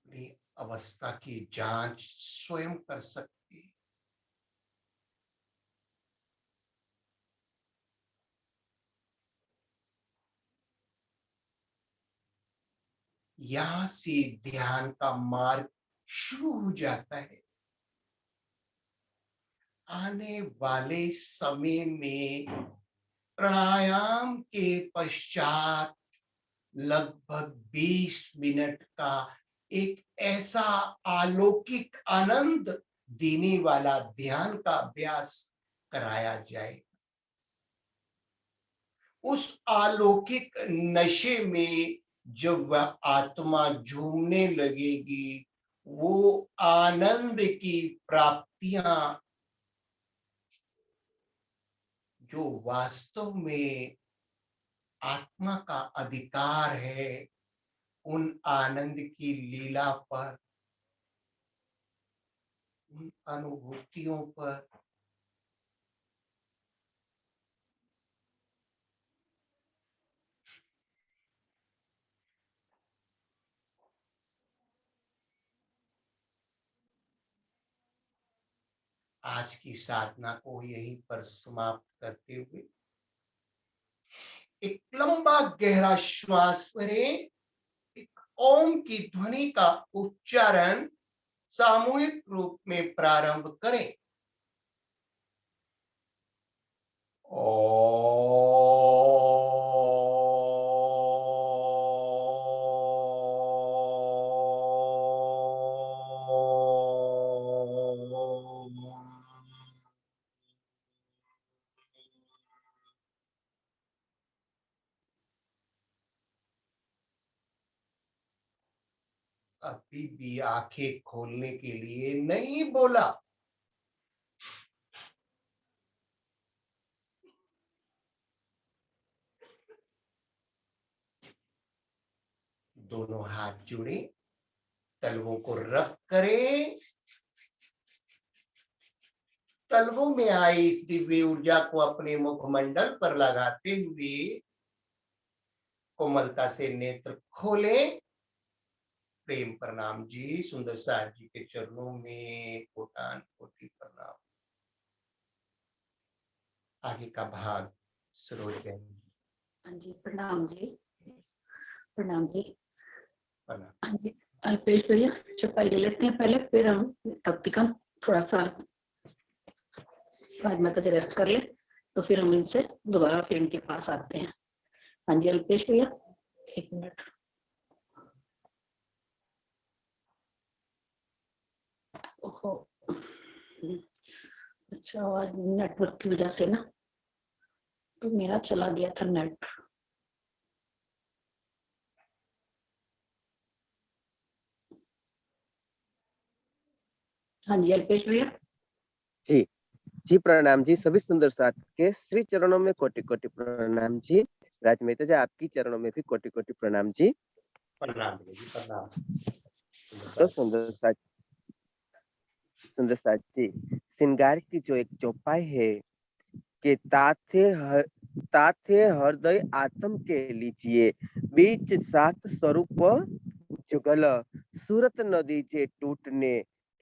अपनी अवस्था की जांच स्वयं कर सकती है। यहां से ध्यान का मार्ग शुरू हो जाता है। आने वाले समय में प्राणायाम के पश्चात लगभग 20 मिनट का एक ऐसा अलौकिक आनंद देने वाला ध्यान का अभ्यास कराया जाए। उस अलौकिक नशे में जब वह आत्मा झूमने लगेगी, वो आनंद की प्राप्तियां जो वास्तव में आत्मा का अधिकार है, उन आनंद की लीला पर, उन अनुभूतियों पर आज की साधना को यहीं पर समाप्त करते हुए एक लंबा गहरा श्वास भरें। एक ओम की ध्वनि का उच्चारण सामूहिक रूप में प्रारंभ करें। अभी भी आंखें खोलने के लिए नहीं बोला। दोनों हाथ जुड़े, तलवों को रख करें। तलवों में आई इस दिव्य ऊर्जा को अपने मुखमंडल पर लगाते हुए कोमलता से नेत्र खोलें। प्रेम प्रणाम जी, सुंदर सार जी के चरणों में कोटान कोटि प्रणाम। आगे का भाग सरोज बहन जी। हाँ जी, प्रणाम जी। प्रणाम जी। प्रणाम। हाँ जी, अल्पेश भैया चपाई ले लेते हैं पहले, फिर हम तब तक हम थोड़ा सा बाद में से रेस्ट कर ले, तो फिर हम इनसे दोबारा फिर इनके पास आते हैं। हाँ जी अल्पेश भैया, 1 मिनट। ओहो, अच्छा आज नेटवर्क की वजह से ना, तो मेरा चला गया था नेट। हाँ जी अल्पेश भैया। जी जी प्रणाम जी। सभी सुंदर साथ के श्री चरणों में कोटि कोटि प्रणाम जी। राज मेहता जी, आपकी चरणों में भी कोटि कोटि प्रणाम जी। प्रणाम जी, प्रणाम। तो सुंदर साथ जी, श्रृंगार की जो एक चौपाई है कि ताथे हृदय आत्म के लीजिए, बीच सात स्वरूप जुगल, सूरत नदी जे टूटने,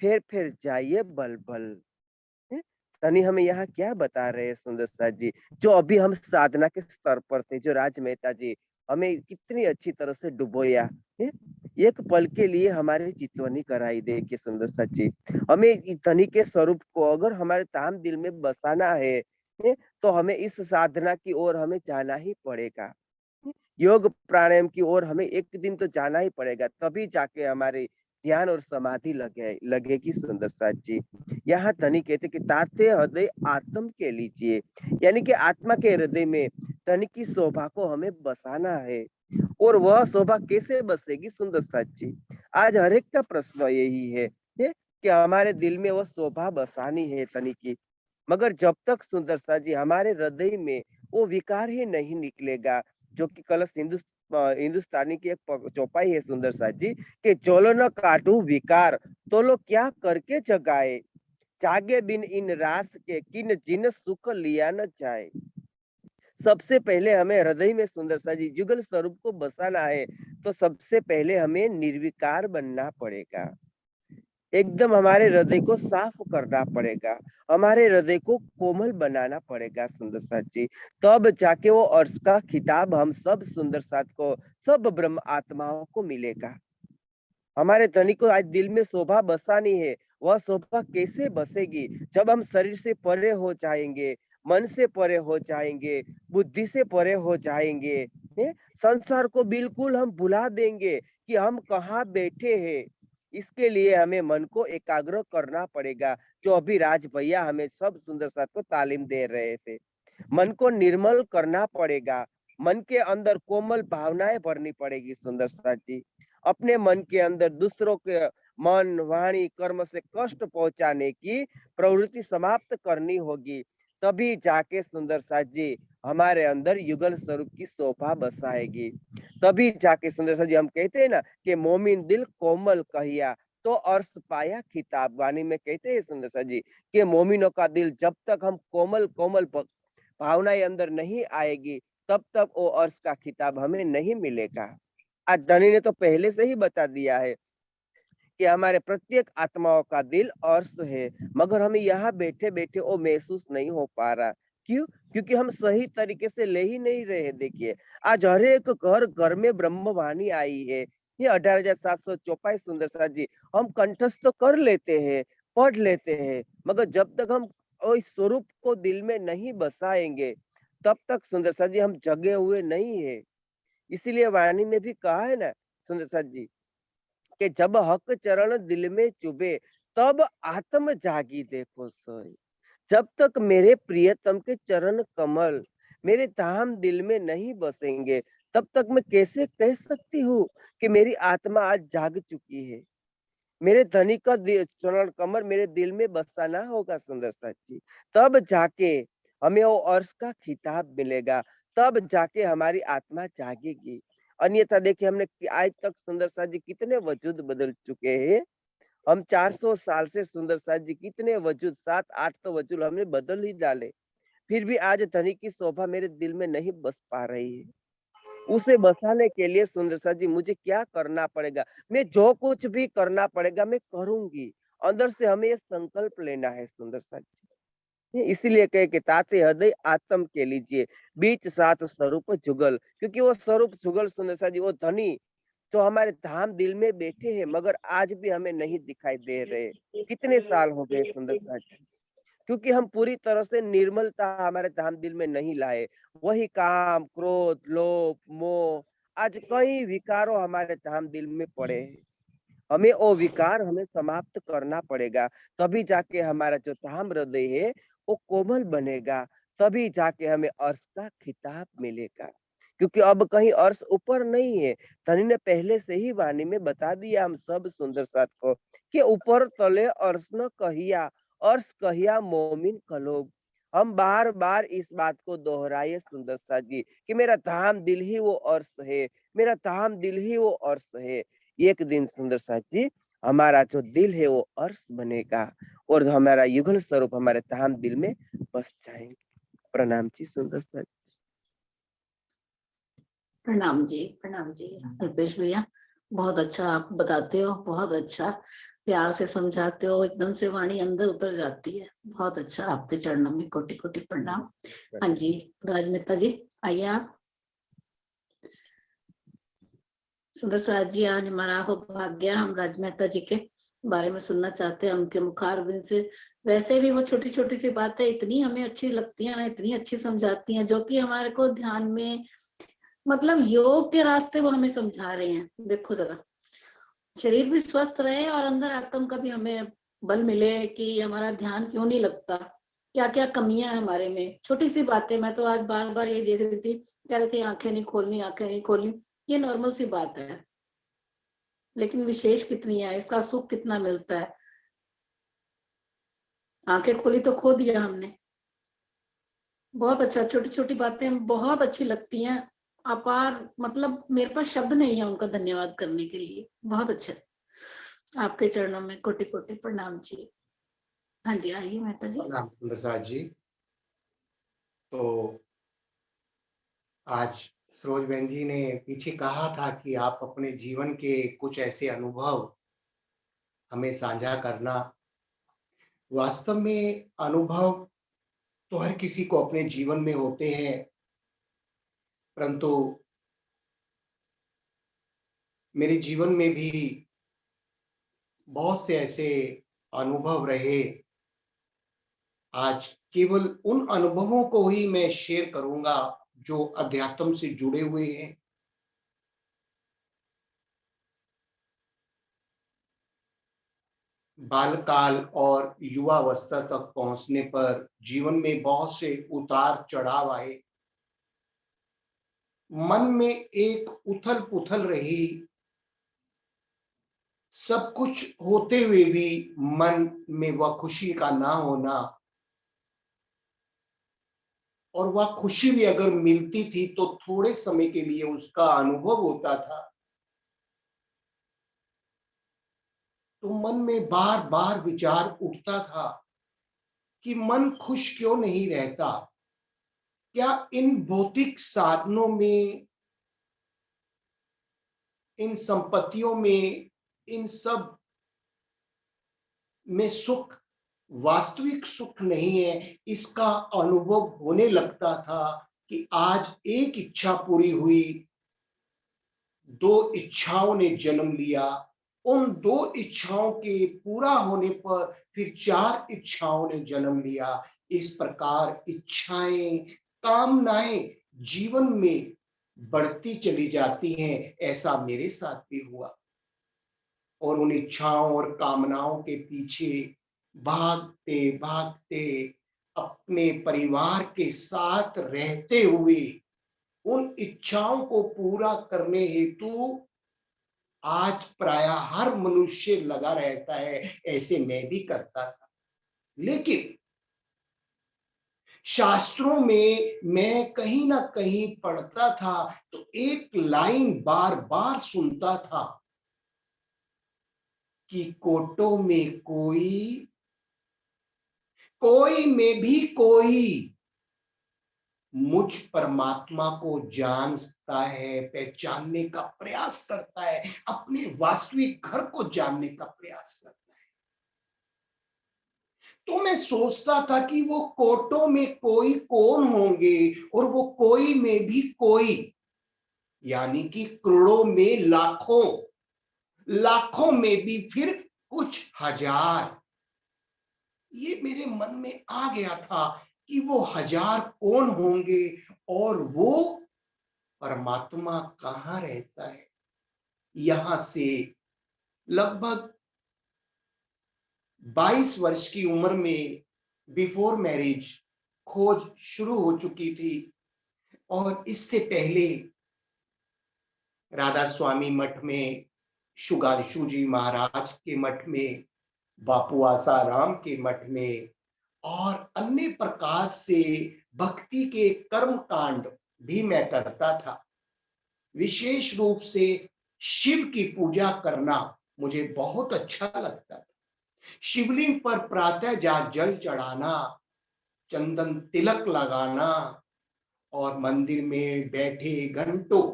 फेर जाइए बल बल। धनी हमें यहाँ क्या बता रहे हैं सुंदर साथ जी? जो अभी हम साधना के स्तर पर थे, जो राज मेहता जी हमें कितनी अच्छी तरह से डुबोया है, एक पल के लिए हमारी चितवनी कराई। देखिए सुंदर साथ जी, हमें इस धनी के स्वरूप को अगर हमारे ताम दिल में बसाना है, तो हमें इस साधना की ओर हमें जाना ही पड़ेगा। योग प्राणायाम की ओर हमें एक दिन तो जाना ही पड़ेगा, तभी जाके हमारे ध्यान और समाधि लगेगी सुंदर साथ जी। यहाँ धनी कहते कि ताते हृदय आत्म के लीजिए, यानी कि आत्मा के हृदय में धनी की शोभा को हमें बसाना है। और वह शोभा कैसे बसेगी सुंदर साथ जी? आज हर एक का प्रश्न यही है कि हमारे दिल में वह शोभा बसानी है धनी की। मगर जब तक सुंदर साथ जी हमारे हृदय में वो विकार ही नहीं निकलेगा, जो कि कलश हिंदुस्तानी की एक चौपाई है सुंदर साथ जी, कि चोलो न काटू विकार, तो लो क्या करके जगाए, जागे बिन इन रास के किन जिन सुख लिया न जाए। सबसे पहले हमें हृदय में सुंदर सा जी जुगल स्वरूप को बसाना है, तो सबसे पहले हमें निर्विकार बनना पड़ेगा। एकदम हमारे हृदय को साफ करना पड़ेगा, हमारे हृदय को कोमल बनाना पड़ेगा सुंदर साथ जी। तब जाके वो अर्श का खिताब हम सब सुंदर साथ को, सब ब्रह्म आत्माओं को मिलेगा। हमारे धनी को आज दिल में शोभा बसानी है। वह शोभा कैसे बसेगी? जब हम शरीर से परे हो जाएंगे, मन से परे हो जाएंगे, बुद्धि से परे हो जाएंगे, संसार को बिल्कुल हम भुला देंगे कि हम कहाँ बैठे हैं। इसके लिए हमें मन को एकाग्र करना पड़ेगा, जो अभी राज भैया हमें सब सुंदर साथ को तालीम दे रहे थे। मन को निर्मल करना पड़ेगा, मन के अंदर कोमल भावनाएं भरनी पड़ेगी सुंदर साथ जी। अपने मन के अंदर दूसरों के मन, वाणी, कर्म से कष्ट पहुंचाने की प्रवृत्ति समाप्त करनी होगी। तभी जाके सुंदर साथ जी हमारे अंदर युगल स्वरूप की शोभा बसाएगी। तभी जाके सुंदर साथ जी हम कहते हैं ना कि मोमिन दिल कोमल कहिया, तो अर्श पाया खिताब। वाणी में कहते हैं सुंदर साथ जी कि मोमिनों का दिल जब तक हम कोमल कोमल भावनाएं अंदर नहीं आएगी, तब तक वो अर्श का खिताब हमें नहीं मिलेगा। आज धनी ने तो पहले से ही बता दिया है कि हमारे प्रत्येक आत्माओं का दिल अर्श है, मगर हमें यहाँ बैठे बैठे वो महसूस नहीं हो पा रहा। क्यों? क्योंकि हम सही तरीके से ले ही नहीं रहे। देखिए आज हर एक घर घर में ब्रह्मवाणी आई है, ये 18,754 सुंदर साथ जी हम कंठस्थ तो कर लेते हैं, पढ़ लेते हैं, मगर जब तक हम उस स्वरूप को दिल में नहीं बसाएंगे, तब तक सुंदर साथ जी हम जगे हुए नहीं है। इसीलिए वाणी में भी कहा है ना सुंदर साथ जी कि जब हक चरण दिल में चुभे, तब आत्म जागी देखो सोई। जब तक मेरे प्रियतम के चरण कमल मेरे धाम दिल में नहीं बसेंगे, तब तक मैं कैसे कह सकती हूँ कि मेरी आत्मा आज जाग चुकी है। मेरे धनी का चरण कमल मेरे दिल में बसाना होगा सुंदर साथ जी, तब जाके हमें वो अर्श का खिताब मिलेगा, तब जाके हमारी आत्मा जागेगी। अन्यथा देखिए हमने आज तक सुंदर साथ जी कितने वजूद बदल चुके हैं। हम 400 साल से सुंदर साथ जी कितने वजूद, 7-8 तो वजूद हमने बदल ही डाले, फिर भी आज धनी की शोभा मेरे दिल में नहीं बस पा रही है। उसे बसाने के लिए सुंदर साथ जी मुझे क्या करना पड़ेगा? मैं जो कुछ भी करना पड़ेगा मैं करूंगी। अंदर से हमें ये संकल्प लेना है सुंदर साथ जी। इसीलिए कहे कि ताते हृदय आत्म के लीजिए, बीच सात स्वरूप जुगल। क्योंकि वो स्वरूप जुगल सुंदर साथ जी, वो धनी जो हमारे धाम दिल में बैठे हैं, मगर आज भी हमें नहीं दिखाई दे रहे। कितने साल हो गए सुंदर साथ जी? क्योंकि हम पूरी तरह से निर्मलता हमारे धाम दिल में नहीं लाए। वही काम, क्रोध, लोभ, मोह, आज कई विकारों हमारे धाम दिल में पड़े हैं। हमें वो विकार हमें समाप्त करना पड़ेगा, तभी जाके हमारा जो धाम हृदय है वो कोमल बनेगा, तभी जाके हमें अर्श का खिताब मिलेगा। क्योंकि अब कहीं अर्श ऊपर नहीं है। धनी ने पहले से ही वाणी में बता दिया हम सब सुंदर साथ को कि ऊपर तले अर्श न कहिया, अर्श कहिया मोमिन कलोब। हम बार बार इस बात को दोहराए सुंदर साथ जी कि मेरा धाम दिल ही वो अर्श है, मेरा धाम दिल ही वो अर्श है। एक दिन सुंदर साथ जी हमारा जो दिल है वो अर्श बनेगा और हमारा युगल स्वरूप हमारे धाम दिल में बस जाएंगे। प्रणाम जी सुंदर साथ। प्रणाम जी, प्रणाम जी। अल्पेश भैया बहुत अच्छा आप बताते हो, बहुत अच्छा। प्यार से समझाते हो, एकदम से वाणी अंदर उतर जाती है। बहुत अच्छा, आपके चरणों में कोटि कोटि प्रणाम। हाँ जी, राजमेता जी आइए आप। सुंदर साज जी, आज हमारा सौभाग्य, हम राजमेता जी के बारे में सुनना चाहते हैं, उनके मुखारबिंद से। वैसे भी वो छोटी छोटी सी बातें इतनी हमें अच्छी लगती हैं ना, इतनी अच्छी समझाती हैं, जो कि हमारे को ध्यान में, मतलब योग के रास्ते वो हमें समझा रहे हैं। देखो जरा, शरीर भी स्वस्थ रहे और अंदर आत्म का भी हमें बल मिले कि हमारा ध्यान क्यों नहीं लगता, क्या क्या कमियां हैं हमारे में। छोटी सी बातें, मैं तो आज बार बार ये देख रही थी, कह रहे थे आंखें नहीं खोलनी, आंखें नहीं खोलनी। ये नॉर्मल सी बात है, लेकिन विशेष कितनी है, इसका सुख कितना मिलता है। आंखें खोली तो खो दिया हमने। बहुत अच्छा, छोटी छोटी बातें बहुत अच्छी लगती हैं, अपार, मतलब मेरे पास शब्द नहीं है उनका धन्यवाद करने के लिए। बहुत अच्छा, आपके चरणों में कोटि कोटि प्रणाम जी। हाँ जी, आइए मेहता जी। प्रणाम सुंदर जी। तो आज सरोज बहन जी ने पीछे कहा था कि आप अपने जीवन के कुछ ऐसे अनुभव हमें साझा करना। वास्तव में अनुभव तो हर किसी को अपने जीवन में होते हैं, परंतु मेरे जीवन में भी बहुत से ऐसे अनुभव रहे। आज केवल उन अनुभवों को ही मैं शेयर करूंगा जो अध्यात्म से जुड़े हुए हैं। बालकाल और युवावस्था तक पहुंचने पर जीवन में बहुत से उतार चढ़ाव आए। मन में एक उथल पुथल रही। सब कुछ होते हुए भी मन में वह खुशी का ना होना, और वह खुशी भी अगर मिलती थी तो थोड़े समय के लिए उसका अनुभव होता था। तो मन में बार बार विचार उठता था कि मन खुश क्यों नहीं रहता। क्या इन भौतिक साधनों में, इन संपत्तियों में, इन सब में सुख वास्तविक सुख नहीं है। इसका अनुभव होने लगता था कि आज एक इच्छा पूरी हुई, दो इच्छाओं ने जन्म लिया, उन दो इच्छाओं के पूरा होने पर फिर चार इच्छाओं ने जन्म लिया। इस प्रकार इच्छाएं, कामनाएं जीवन में बढ़ती चली जाती हैं। ऐसा मेरे साथ भी हुआ, और उन इच्छाओं और कामनाओं के पीछे भागते भागते अपने परिवार के साथ रहते हुए उन इच्छाओं को पूरा करने हेतु आज प्राय हर मनुष्य लगा रहता है। ऐसे मैं भी करता था। लेकिन शास्त्रों में मैं कहीं ना कहीं पढ़ता था तो एक लाइन बार बार सुनता था कि कोटों में कोई, कोई में भी कोई मुझ परमात्मा को जानता है, पहचानने का प्रयास करता है, अपने वास्तविक घर को जानने का प्रयास करता है। तो मैं सोचता था कि वो कोटों में कोई कौन होंगे, और वो कोई में भी कोई, यानी कि करोड़ों में लाखों, लाखों में भी फिर कुछ हजार। ये मेरे मन में आ गया था कि वो हजार कौन होंगे, और वो परमात्मा कहाँ रहता है। यहां से लगभग 22 वर्ष की उम्र में बिफोर मैरिज खोज शुरू हो चुकी थी। और इससे पहले राधा स्वामी मठ में, शुगांशु जी महाराज के मठ में, बापू आसाराम के मठ में, और अन्य प्रकार से भक्ति के कर्म कांड भी मैं करता था। विशेष रूप से शिव की पूजा करना मुझे बहुत अच्छा लगता था। शिवलिंग पर प्रातः जाग जल चढ़ाना, चंदन तिलक लगाना, और मंदिर में बैठे घंटों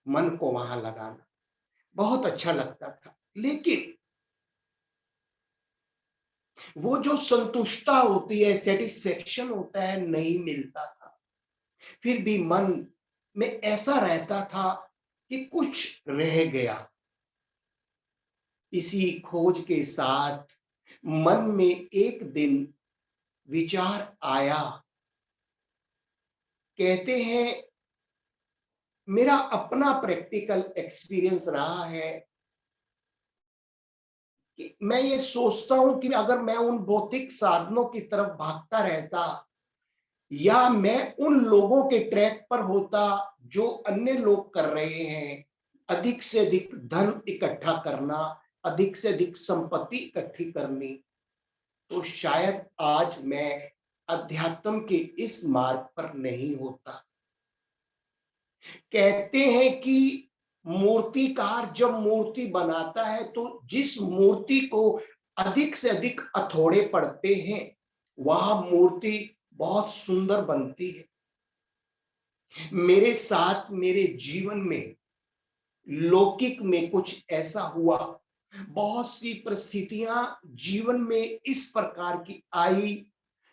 मन को वहां लगाना। बहुत अच्छा लगता था। लेकिन वो जो संतुष्टता होती है, सेटिस्फेक्शन होता है, नहीं मिलता था। फिर भी मन में ऐसा रहता था कि कुछ रह गया। इसी खोज के साथ मन में एक दिन विचार आया। कहते हैं, मेरा अपना प्रैक्टिकल एक्सपीरियंस रहा है कि मैं ये सोचता हूं कि अगर मैं उन भौतिक साधनों की तरफ भागता रहता, या मैं उन लोगों के ट्रैक पर होता जो अन्य लोग कर रहे हैं, अधिक से अधिक धन इकट्ठा करना, अधिक से अधिक संपत्ति इकट्ठी करनी, तो शायद आज मैं अध्यात्म के इस मार्ग पर नहीं होता। कहते हैं कि मूर्तिकार जब मूर्ति बनाता है तो जिस मूर्ति को अधिक से अधिक हथौड़े पड़ते हैं, वह मूर्ति बहुत सुंदर बनती है। मेरे साथ मेरे जीवन में लौकिक में कुछ ऐसा हुआ। बहुत सी परिस्थितियां जीवन में इस प्रकार की आई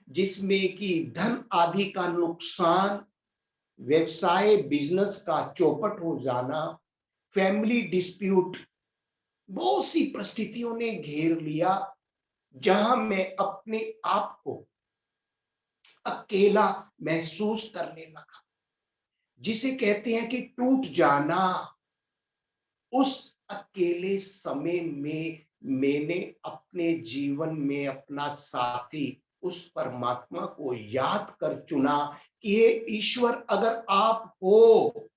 जिसमें कि धन आदि का नुकसान, व्यवसाय बिजनेस का चौपट हो जाना, फैमिली डिस्प्यूट, बहुत सी परिस्थितियों ने घेर लिया जहां मैं अपने आप को अकेला महसूस करने लगा, जिसे कहते हैं कि टूट जाना। उस अकेले समय में मैंने अपने जीवन में अपना साथी उस परमात्मा को याद कर चुना कि ये ईश्वर, अगर आप हो,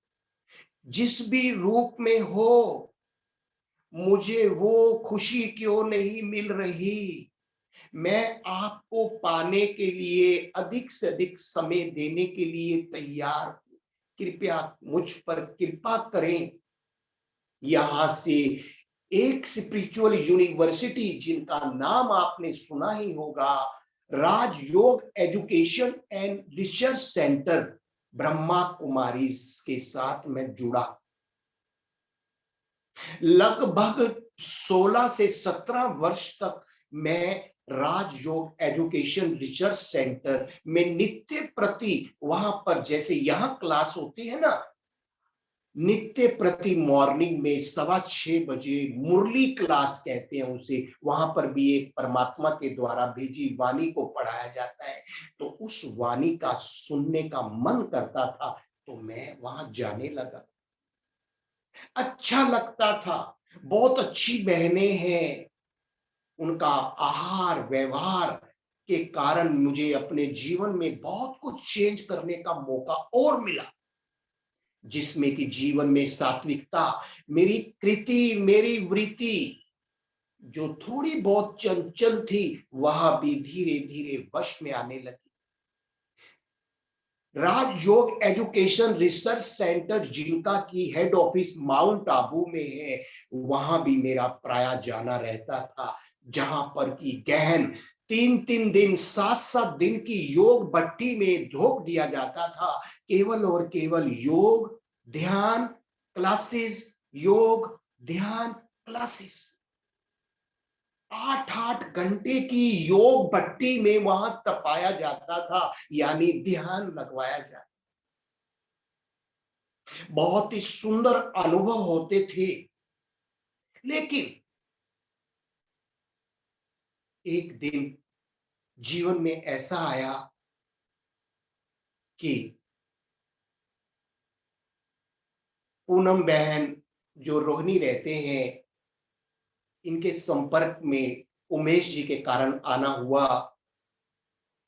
जिस भी रूप में हो, मुझे वो खुशी क्यों नहीं मिल रही। मैं आपको पाने के लिए अधिक से अधिक समय देने के लिए तैयार हूं। कृपया मुझ पर कृपा करें। यहां से एक स्पिरिचुअल यूनिवर्सिटी जिनका नाम आपने सुना ही होगा, Rajyoga education and research centre, Brahma Kumari के साथ मैं जुड़ा। लगभग 16 से 17 वर्ष तक मैं राजयोग एजुकेशन रिसर्च सेंटर में नित्य प्रति वहां पर, जैसे यहां क्लास होती है ना, नित्य प्रति मॉर्निंग में 6:15 बजे मुरली क्लास कहते हैं उसे, वहां पर भी एक परमात्मा के द्वारा भेजी वाणी को पढ़ाया जाता है। तो उस वाणी का सुनने का मन करता था, तो मैं वहां जाने लगा। अच्छा लगता था। बहुत अच्छी बहनें हैं। उनका आहार व्यवहार के कारण मुझे अपने जीवन में बहुत कुछ चेंज करने का मौका और मिला, जिसमें कि जीवन में सात्विकता, मेरी कृति, मेरी वृत्ति जो थोड़ी बहुत चंचल थी, वह भी धीरे धीरे वश में आने लगी। राजयोग एजुकेशन रिसर्च सेंटर जिनका की हेड ऑफिस माउंट आबू में है, वहां भी मेरा प्राय जाना रहता था, जहां पर की गहन 3-3 दिन 7-7 दिन की योग भट्टी में झोंक दिया जाता था। केवल और केवल योग ध्यान क्लासेस, योग ध्यान क्लासेस, 8-8 घंटे की योग भट्टी में वहां तपाया जाता था, यानी ध्यान लगवाया जाता। बहुत ही सुंदर अनुभव होते थे। लेकिन एक दिन जीवन में ऐसा आया कि पूनम बहन जो रोहिणी रहते हैं, इनके संपर्क में उमेश जी के कारण आना हुआ।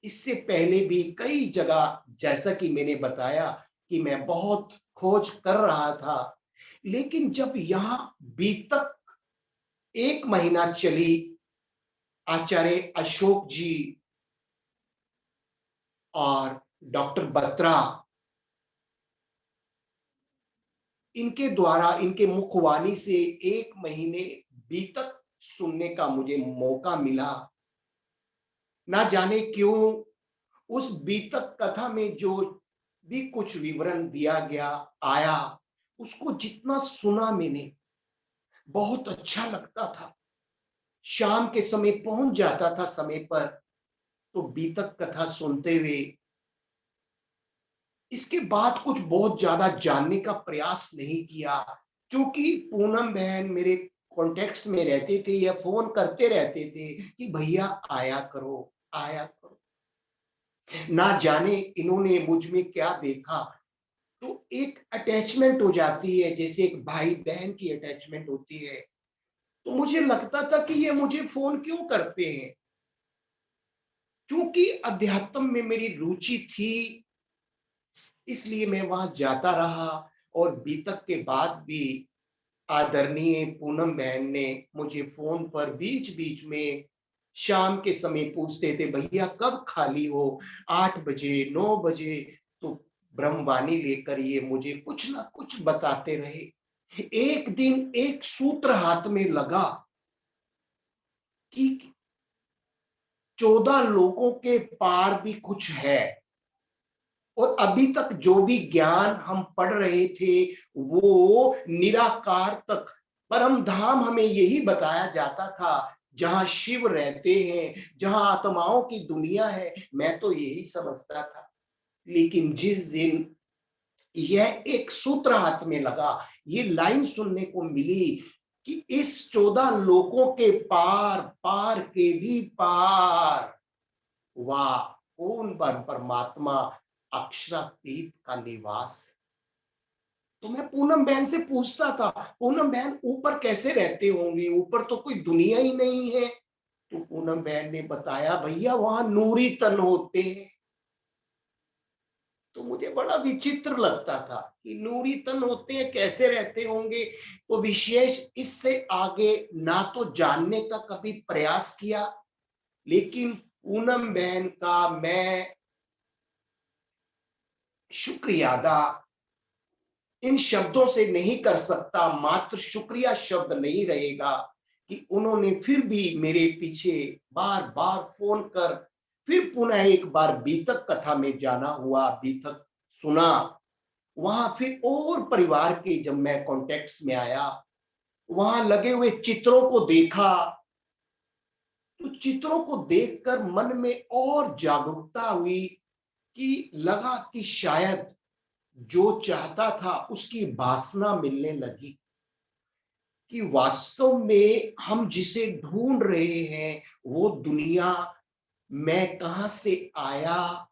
इससे पहले भी कई जगह, जैसा कि मैंने बताया कि मैं बहुत खोज कर रहा था, लेकिन जब यहाँ बीतक 1 महीना चली, आचार्य अशोक जी और डॉक्टर बत्रा, इनके द्वारा इनके मुखवाणी से 1 महीने बीतक सुनने का मुझे मौका मिला। ना जाने क्यों उस बीतक कथा में जो भी कुछ विवरण दिया गया आया, उसको जितना सुना मैंने, बहुत अच्छा लगता था। शाम के समय पहुंच जाता था समय पर, तो बीतक कथा सुनते हुए इसके बाद कुछ बहुत ज्यादा जानने का प्रयास नहीं किया, क्योंकि पूनम बहन मेरे कॉन्टेक्ट्स में रहते थे या फोन करते रहते थे कि भैया आया करो, आया करो। ना जाने इन्होंने मुझ में क्या देखा, तो एक अटैचमेंट हो जाती है, जैसे एक भाई बहन की अटैचमेंट होती है। तो मुझे लगता था कि ये मुझे फोन क्यों करते हैं, क्योंकि अध्यात्म में मेरी रुचि थी, इसलिए मैं वहां जाता रहा। और बीतक के बाद भी आदरणीय पूनम बहन ने मुझे फोन पर बीच बीच में शाम के समय पूछते थे, भैया कब खाली हो, 8 बजे 9 बजे। तो ब्रह्मवाणी लेकर ये मुझे कुछ ना कुछ बताते रहे। एक दिन एक सूत्र हाथ में लगा कि 14 लोगों के पार भी कुछ है, और अभी तक जो भी ज्ञान हम पढ़ रहे थे वो निराकार तक, परम धाम हमें यही बताया जाता था, जहां शिव रहते हैं, जहां आत्माओं की दुनिया है। मैं तो यही समझता था। लेकिन जिस दिन यह एक सूत्र हाथ में लगा, ये लाइन सुनने को मिली कि इस 14 लोकों के पार, पार के भी पार, वाह, कौन परमात्मा अक्षरातीत का निवास। तो मैं पूनम बहन से पूछता था, पूनम बहन ऊपर कैसे रहते होंगे, ऊपर तो कोई दुनिया ही नहीं है। तो पूनम बहन ने बताया, भैया वहां नूरी तन होते हैं। तो मुझे बड़ा विचित्र लगता था कि नूरी तन होते हैं, कैसे रहते होंगे। तो विशेष इससे आगे ना तो जानने का कभी प्रयास किया, लेकिन पूनम बहन का मैं शुक्रिया अदा इन शब्दों से नहीं कर सकता, मात्र शुक्रिया शब्द नहीं रहेगा कि उन्होंने फिर भी मेरे पीछे बार बार फोन कर फिर पुनः एक बार बीतक कथा में जाना हुआ, बीतक सुना। वहां फिर और परिवार के जब मैं कॉन्टेक्ट्स में आया, वहां लगे हुए चित्रों को देखा, तो चित्रों को देखकर मन में और जागरूकता हुई कि लगा कि शायद जो चाहता था उसकी वासना मिलने लगी, कि वास्तव में हम जिसे ढूंढ रहे हैं वो दुनिया, मैं कहां से आया,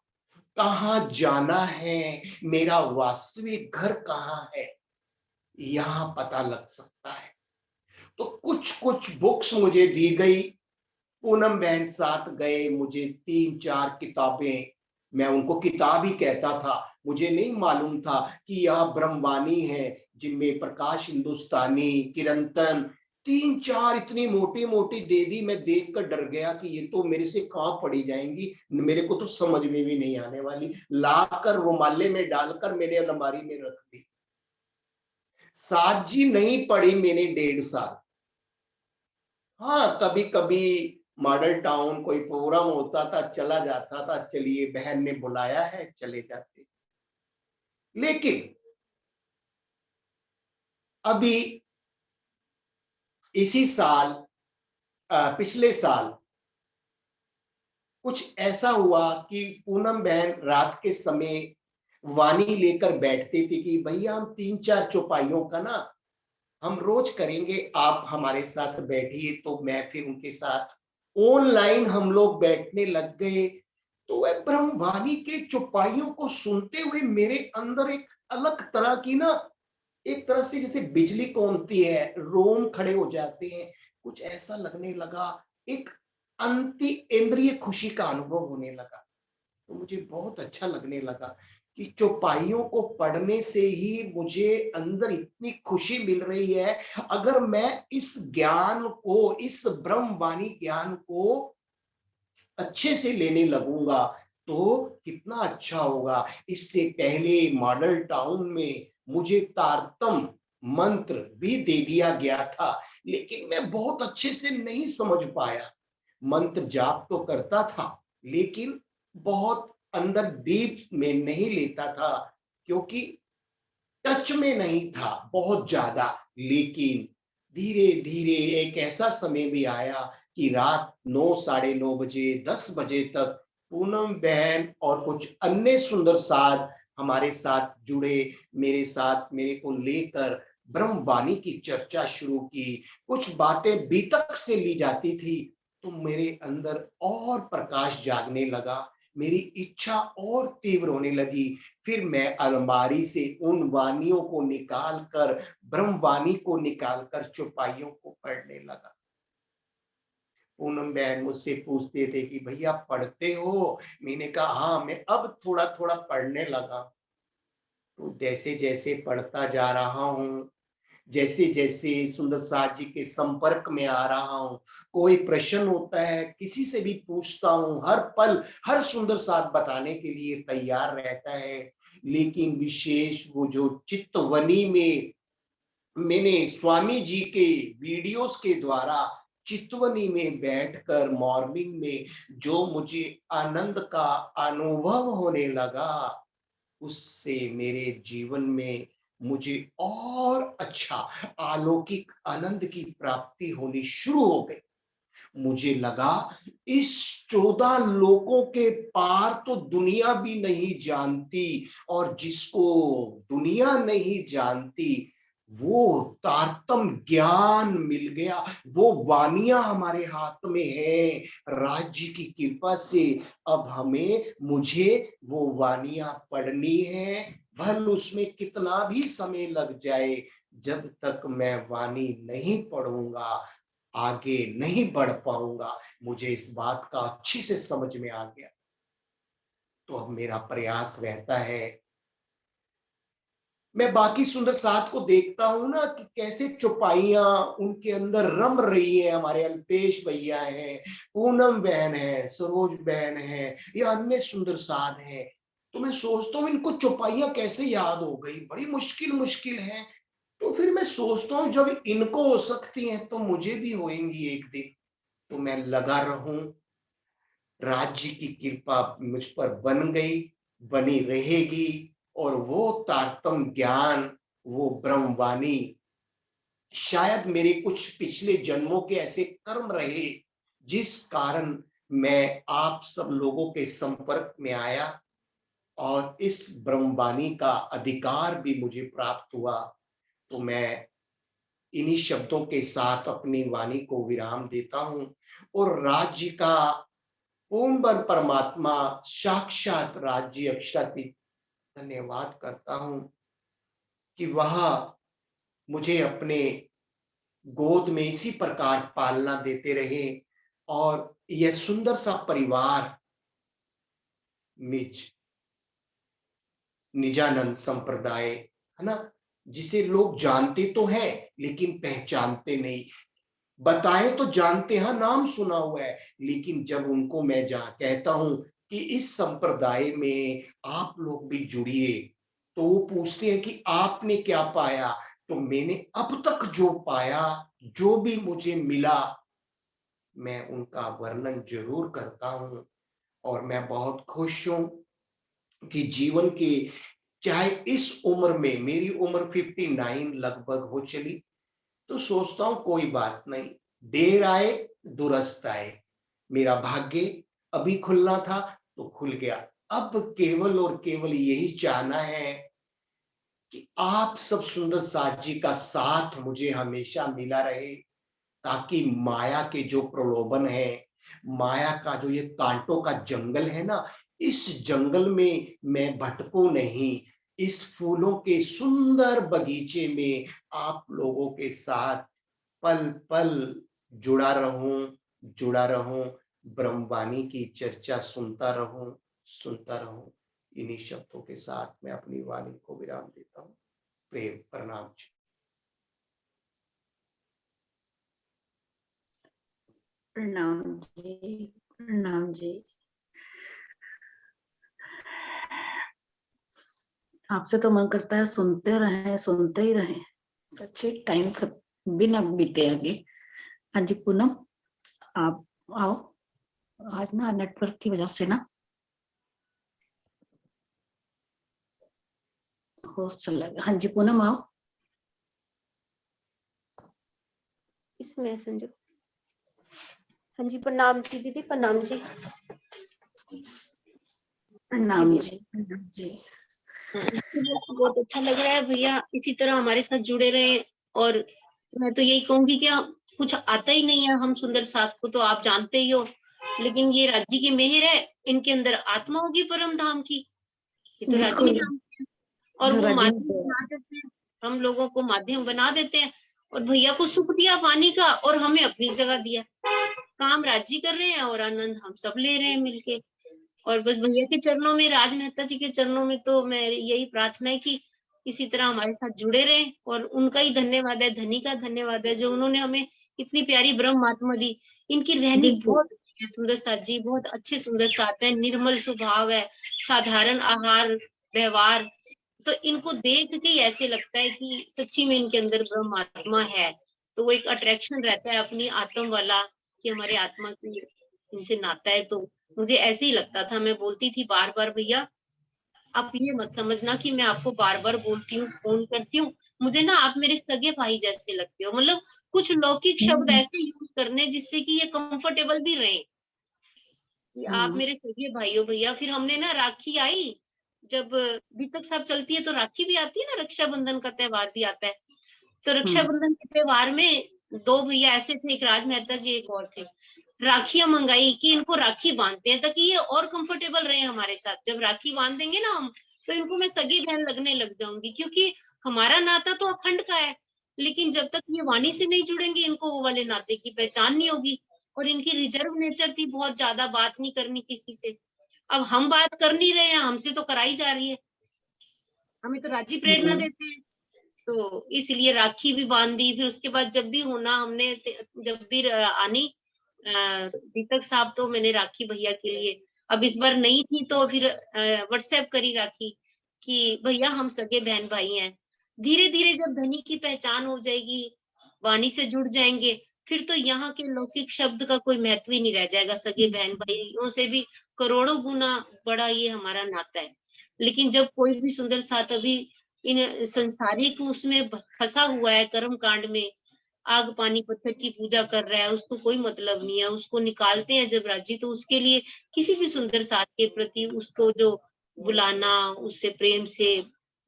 कहां जाना है, मेरा वास्तविक घर कहां है, यहां पता लग सकता है। तो कुछ कुछ बुक्स मुझे दी गई, पूनम बहन साथ गए, मुझे 3-4 किताबें, मैं उनको किताब ही कहता था, मुझे नहीं मालूम था कि यह ब्रह्मवाणी है, जिनमें प्रकाश हिंदुस्तानी, किरंतन, 3-4 इतनी मोटी मोटी दे दी। मैं देख कर डर गया कि ये तो मेरे से कहाँ पढ़ी जाएंगी, मेरे को तो समझ में भी नहीं आने वाली। लाकर रुमाले में डालकर मैंने अलमारी में रख दी। साथ जी नहीं पढ़ी मैंने 1.5 साल। हाँ, कभी कभी मॉडल टाउन कोई प्रोग्राम होता था, चला जाता था, चलिए बहन ने बुलाया है चले जाते। लेकिन अभी इसी साल, पिछले साल कुछ ऐसा हुआ कि पूनम बहन रात के समय वाणी लेकर बैठते थे कि भैया हम 3-4 चौपाइयों का ना हम रोज करेंगे, आप हमारे साथ बैठिए। तो मैं फिर उनके साथ ऑनलाइन हम लोग बैठने लग गए। तो वह ब्रह्मवाणी के चौपाइयों को सुनते हुए मेरे अंदर एक अलग तरह की ना, एक तरह से जैसे बिजली कौनती है, रोम खड़े हो जाते हैं, कुछ ऐसा लगने लगा, एक अंति इंद्रिय खुशी का अनुभव होने लगा। तो मुझे बहुत अच्छा लगने लगा कि चौपाइयों को पढ़ने से ही मुझे अंदर इतनी खुशी मिल रही है। अगर मैं इस ज्ञान को, इस ब्रह्मवाणी ज्ञान को अच्छे से लेने लगूंगा तो कितना अच्छा होगा। इससे पहले मॉडल टाउन में मुझे तारतम मंत्र भी दे दिया गया था, लेकिन मैं बहुत अच्छे से नहीं समझ पाया। मंत्र जाप तो करता था, लेकिन बहुत अंदर डीप में नहीं लेता था, क्योंकि टच में नहीं था बहुत ज्यादा। लेकिन धीरे धीरे एक ऐसा समय भी आया कि रात 9, साढ़े 9 बजे, 10 बजे तक पूनम बहन और कुछ अन्य सुंदर साध हमारे साथ जुड़े, मेरे साथ मेरे को लेकर ब्रह्मवाणी की चर्चा शुरू की। कुछ बातें बीतक से ली जाती थी, तो मेरे अंदर और प्रकाश जागने लगा, मेरी इच्छा और तीव्र होने लगी। फिर मैं अलमारी से उन वाणियों को निकाल कर, ब्रह्मवाणी को निकालकर चौपाइयों को पढ़ने लगा। पूनम बहन मुझसे पूछते थे कि भैया पढ़ते हो? मैंने कहा हाँ, मैं अब थोड़ा थोड़ा पढ़ने लगा। तो जैसे जैसे पढ़ता जा रहा हूँ, जैसे जैसे सुंदर साथ जी के संपर्क में आ रहा हूँ, कोई प्रश्न होता है किसी से भी पूछता हूँ, हर पल हर सुंदर साथ बताने के लिए तैयार रहता है। लेकिन विशेष वो जो चित्तवनी में मैंने स्वामी जी के वीडियोस के द्वारा चितवनी में बैठकर मॉर्निंग में जो मुझे आनंद का अनुभव होने लगा, उससे मेरे जीवन में मुझे और अच्छा अलौकिक आनंद की प्राप्ति होनी शुरू हो गई। मुझे लगा इस 14 लोकों के पार तो दुनिया भी नहीं जानती, और जिसको दुनिया नहीं जानती वो तारतम ज्ञान मिल गया, वो वानियां हमारे हाथ में है राज्य की कृपा से। अब मुझे वो वानियां पढ़नी है, भले उसमें कितना भी समय लग जाए। जब तक मैं वाणी नहीं पढ़ूंगा आगे नहीं बढ़ पाऊंगा। मुझे इस बात का अच्छे से समझ में आ गया। तो अब मेरा प्रयास रहता है, मैं बाकी सुंदर साथ को देखता हूं ना कि कैसे चौपाइयां उनके अंदर रम रही है। हमारे अल्पेश भैया हैं, पूनम बहन है, सरोज बहन है, या अन्य सुंदर साथ है। तो मैं सोचता हूँ इनको चौपाइयां कैसे याद हो गई, बड़ी मुश्किल मुश्किल है। तो फिर मैं सोचता हूँ जब इनको हो सकती हैं तो मुझे भी होएंगी एक दिन। तो मैं लगा रहूं, राज्य की कृपा मुझ पर बन गई, बनी रहेगी। और वो तारतम ज्ञान, वो ब्रह्मवाणी, शायद मेरे कुछ पिछले जन्मों के ऐसे कर्म रहे जिस कारण मैं आप सब लोगों के संपर्क में आया और इस ब्रह्मवाणी का अधिकार भी मुझे प्राप्त हुआ। तो मैं इन्हीं शब्दों के साथ अपनी वाणी को विराम देता हूं, और राज्य का पूर्ण बर परमात्मा साक्षात राज्य अक्षातीत धन्यवाद करता हूं कि वह मुझे अपने गोद में इसी प्रकार पालना देते रहे, और यह सुंदर सा परिवार निज निजानंद संप्रदाय है ना, जिसे लोग जानते तो हैं लेकिन पहचानते नहीं। बताए तो जानते हैं, नाम सुना हुआ है, लेकिन जब उनको मैं जा कहता हूं कि इस संप्रदाय में आप लोग भी जुड़िए, तो वो पूछते हैं कि आपने क्या पाया। तो मैंने अब तक जो पाया, जो भी मुझे मिला, मैं उनका वर्णन जरूर करता हूं। और मैं बहुत खुश हूं कि जीवन के, चाहे इस उम्र में, मेरी उम्र 59 लगभग हो चली, तो सोचता हूं कोई बात नहीं, देर आए दुरुस्त आए। मेरा भाग्य अभी खुलना था तो खुल गया। अब केवल और केवल यही चाहना है कि आप सब सुंदर साथ जी का साथ मुझे हमेशा मिला रहे, ताकि माया के जो प्रलोभन है, माया का जो ये कांटों का जंगल है ना, इस जंगल में मैं भटकूं नहीं। इस फूलों के सुंदर बगीचे में आप लोगों के साथ पल पल जुड़ा रहूं, ब्रह्मवाणी की चर्चा सुनता रहूं। इन्हीं शब्दों के साथ मैं अपनी वाणी को विराम देता हूं। प्रेम प्रणाम जी। प्रणाम जी, प्रणाम जी। आपसे तो मन करता है सुनते ही रहे, सच्चे टाइम बिना बीते आगे। हाँ जी पूनम, आप आओ। आज ना नेटवर्क की वजह से ना होस्ट चल रहा है। हाँ जी पूनम आओ। इसमें है संजू। हाँ जी, प्रणाम जी दीदी, प्रणाम जी। प्रणाम जी, प्रणाम जी। बहुत अच्छा लग रहा है भैया, इसी तरह हमारे साथ जुड़े रहे। और मैं तो यही कहूंगी कि कुछ आता ही नहीं है हम सुंदर साथ को, तो आप जानते ही हो, लेकिन ये राज्य की मेहर है, इनके अंदर आत्मा होगी परम धाम की, ये तो राज्य बिल्कुल, नाम है। और जो वो राज्य माध्यम बना देते हैं, हम लोगों को माध्यम बना देते हैं। और भैया को सुख दिया पानी का और हमें अपनी जगह दिया। काम राज्य कर रहे हैं और आनंद हम सब ले रहे हैं मिलके। और बस भैया के चरणों में, राज मेहता जी के चरणों में तो मैं यही प्रार्थना है कि इसी तरह हमारे साथ जुड़े रहे। और उनका ही धन्यवाद है, धनी का धन्यवाद है, जो उन्होंने हमें इतनी प्यारी ब्रह्म आत्मा दी। इनकी रहनी बिल्कुल बहुत अच्छी है, सुंदर साथ जी बहुत अच्छे सुंदर साथ है, निर्मल स्वभाव है, साधारण आहार व्यवहार। तो इनको देख के ही ऐसे लगता है कि सच्ची में इनके अंदर ब्रह्म आत्मा है। तो वो एक अट्रैक्शन रहता है अपनी आत्म वाला, कि हमारे आत्मा की इनसे नाता है। तो मुझे ऐसे ही लगता था, मैं बोलती थी बार बार, भैया आप ये मत समझना कि मैं आपको बार बार बोलती हूँ, फोन करती हूँ, मुझे ना आप मेरे सगे भाई जैसे लगते हो। मतलब कुछ लौकिक शब्द ऐसे यूज करने जिससे कि ये कंफर्टेबल भी रहे, कि आप मेरे सगे भाई हो भैया। फिर हमने ना राखी आई, जब दीपक साहब चलती है तो राखी भी आती है ना, रक्षाबंधन का त्योहार भी आता है। तो रक्षाबंधन के त्योहार में दो भैया ऐसे थे, एक राज मेहता जी एक और थे, राखियां मंगाई कि इनको राखी बांधते हैं ताकि ये और कंफर्टेबल रहे हमारे साथ। जब राखी बांध देंगे ना हम, तो इनको मैं सगी बहन लगने लग जाऊंगी, क्योंकि हमारा नाता तो अखंड का है, लेकिन जब तक ये वाणी से नहीं जुड़ेंगे इनको वो वाले नाते की पहचान नहीं होगी। और इनकी रिजर्व नेचर थी, बहुत ज्यादा बात नहीं करनी किसी से। अब हम बात कर नहीं रहे हैं, हमसे तो कराई जा रही है, हमें तो राज्य प्रेरणा देते हैं। तो इसलिए राखी भी बांध दी। फिर उसके बाद जब भी होना हमने, जब भी आनी दीपक साहब, तो मैंने राखी भैया के लिए, अब इस बार नहीं थी तो फिर व्हाट्सएप करी राखी कि भैया हम सगे बहन भाई हैं। धीरे धीरे जब धनी की पहचान हो जाएगी, वाणी से जुड़ जाएंगे, फिर तो यहाँ के लौकिक शब्द का कोई महत्व ही नहीं रह जाएगा। सगे बहन भाइयों से भी करोड़ों गुना बड़ा ये हमारा नाता है। लेकिन जब कोई भी सुंदर साथ अभी इन संसारिक उसमें फंसा हुआ है, कर्म कांड में, आग पानी पत्थर की पूजा कर रहा है, उसको कोई मतलब नहीं है, उसको निकालते हैं जब राज्य, तो उसके लिए किसी भी सुंदर साथ के प्रति उसको जो बुलाना, उससे प्रेम से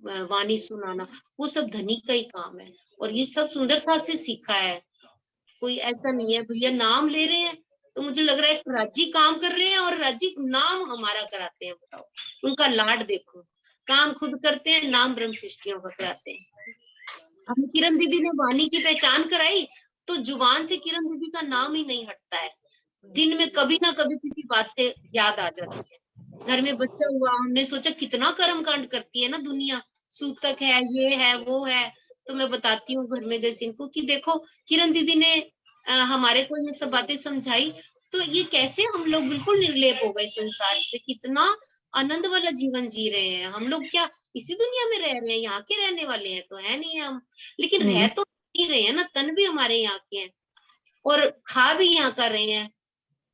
वाणी सुनाना, वो सब धनी का ही काम है। और ये सब सुंदर साथ से सीखा है, कोई ऐसा नहीं है। भैया नाम ले रहे हैं तो मुझे लग रहा है राज्य काम कर रहे हैं और राज्य नाम हमारा कराते हैं। बताओ, उनका लाड देखो, काम खुद करते हैं, नाम ब्रह्म सृष्टियों का कराते हैं। हम किरण दीदी ने वाणी की पहचान कराई, तो जुबान से किरण दीदी का नाम ही नहीं हटता है। दिन में कभी ना कभी किसी बात से याद आ जाती है। घर में बच्चा हुआ, हमने सोचा कितना कर्म कांड करती है ना दुनिया, सूतक है, ये है, वो है। तो मैं बताती हूँ घर में जैसे इनको कि देखो, किरण दीदी ने हमारे को ये सब बातें समझाई, तो ये कैसे हम लोग बिल्कुल निर्लेप हो गए संसार से, कितना आनंद वाला जीवन जी रहे हैं हम लोग। क्या इसी दुनिया में रह रहे हैं, यहाँ के रहने वाले हैं तो है नहीं हम, लेकिन रह तो नहीं रहे हैं ना, तन भी हमारे यहाँ के हैं और खा भी यहाँ कर रहे हैं,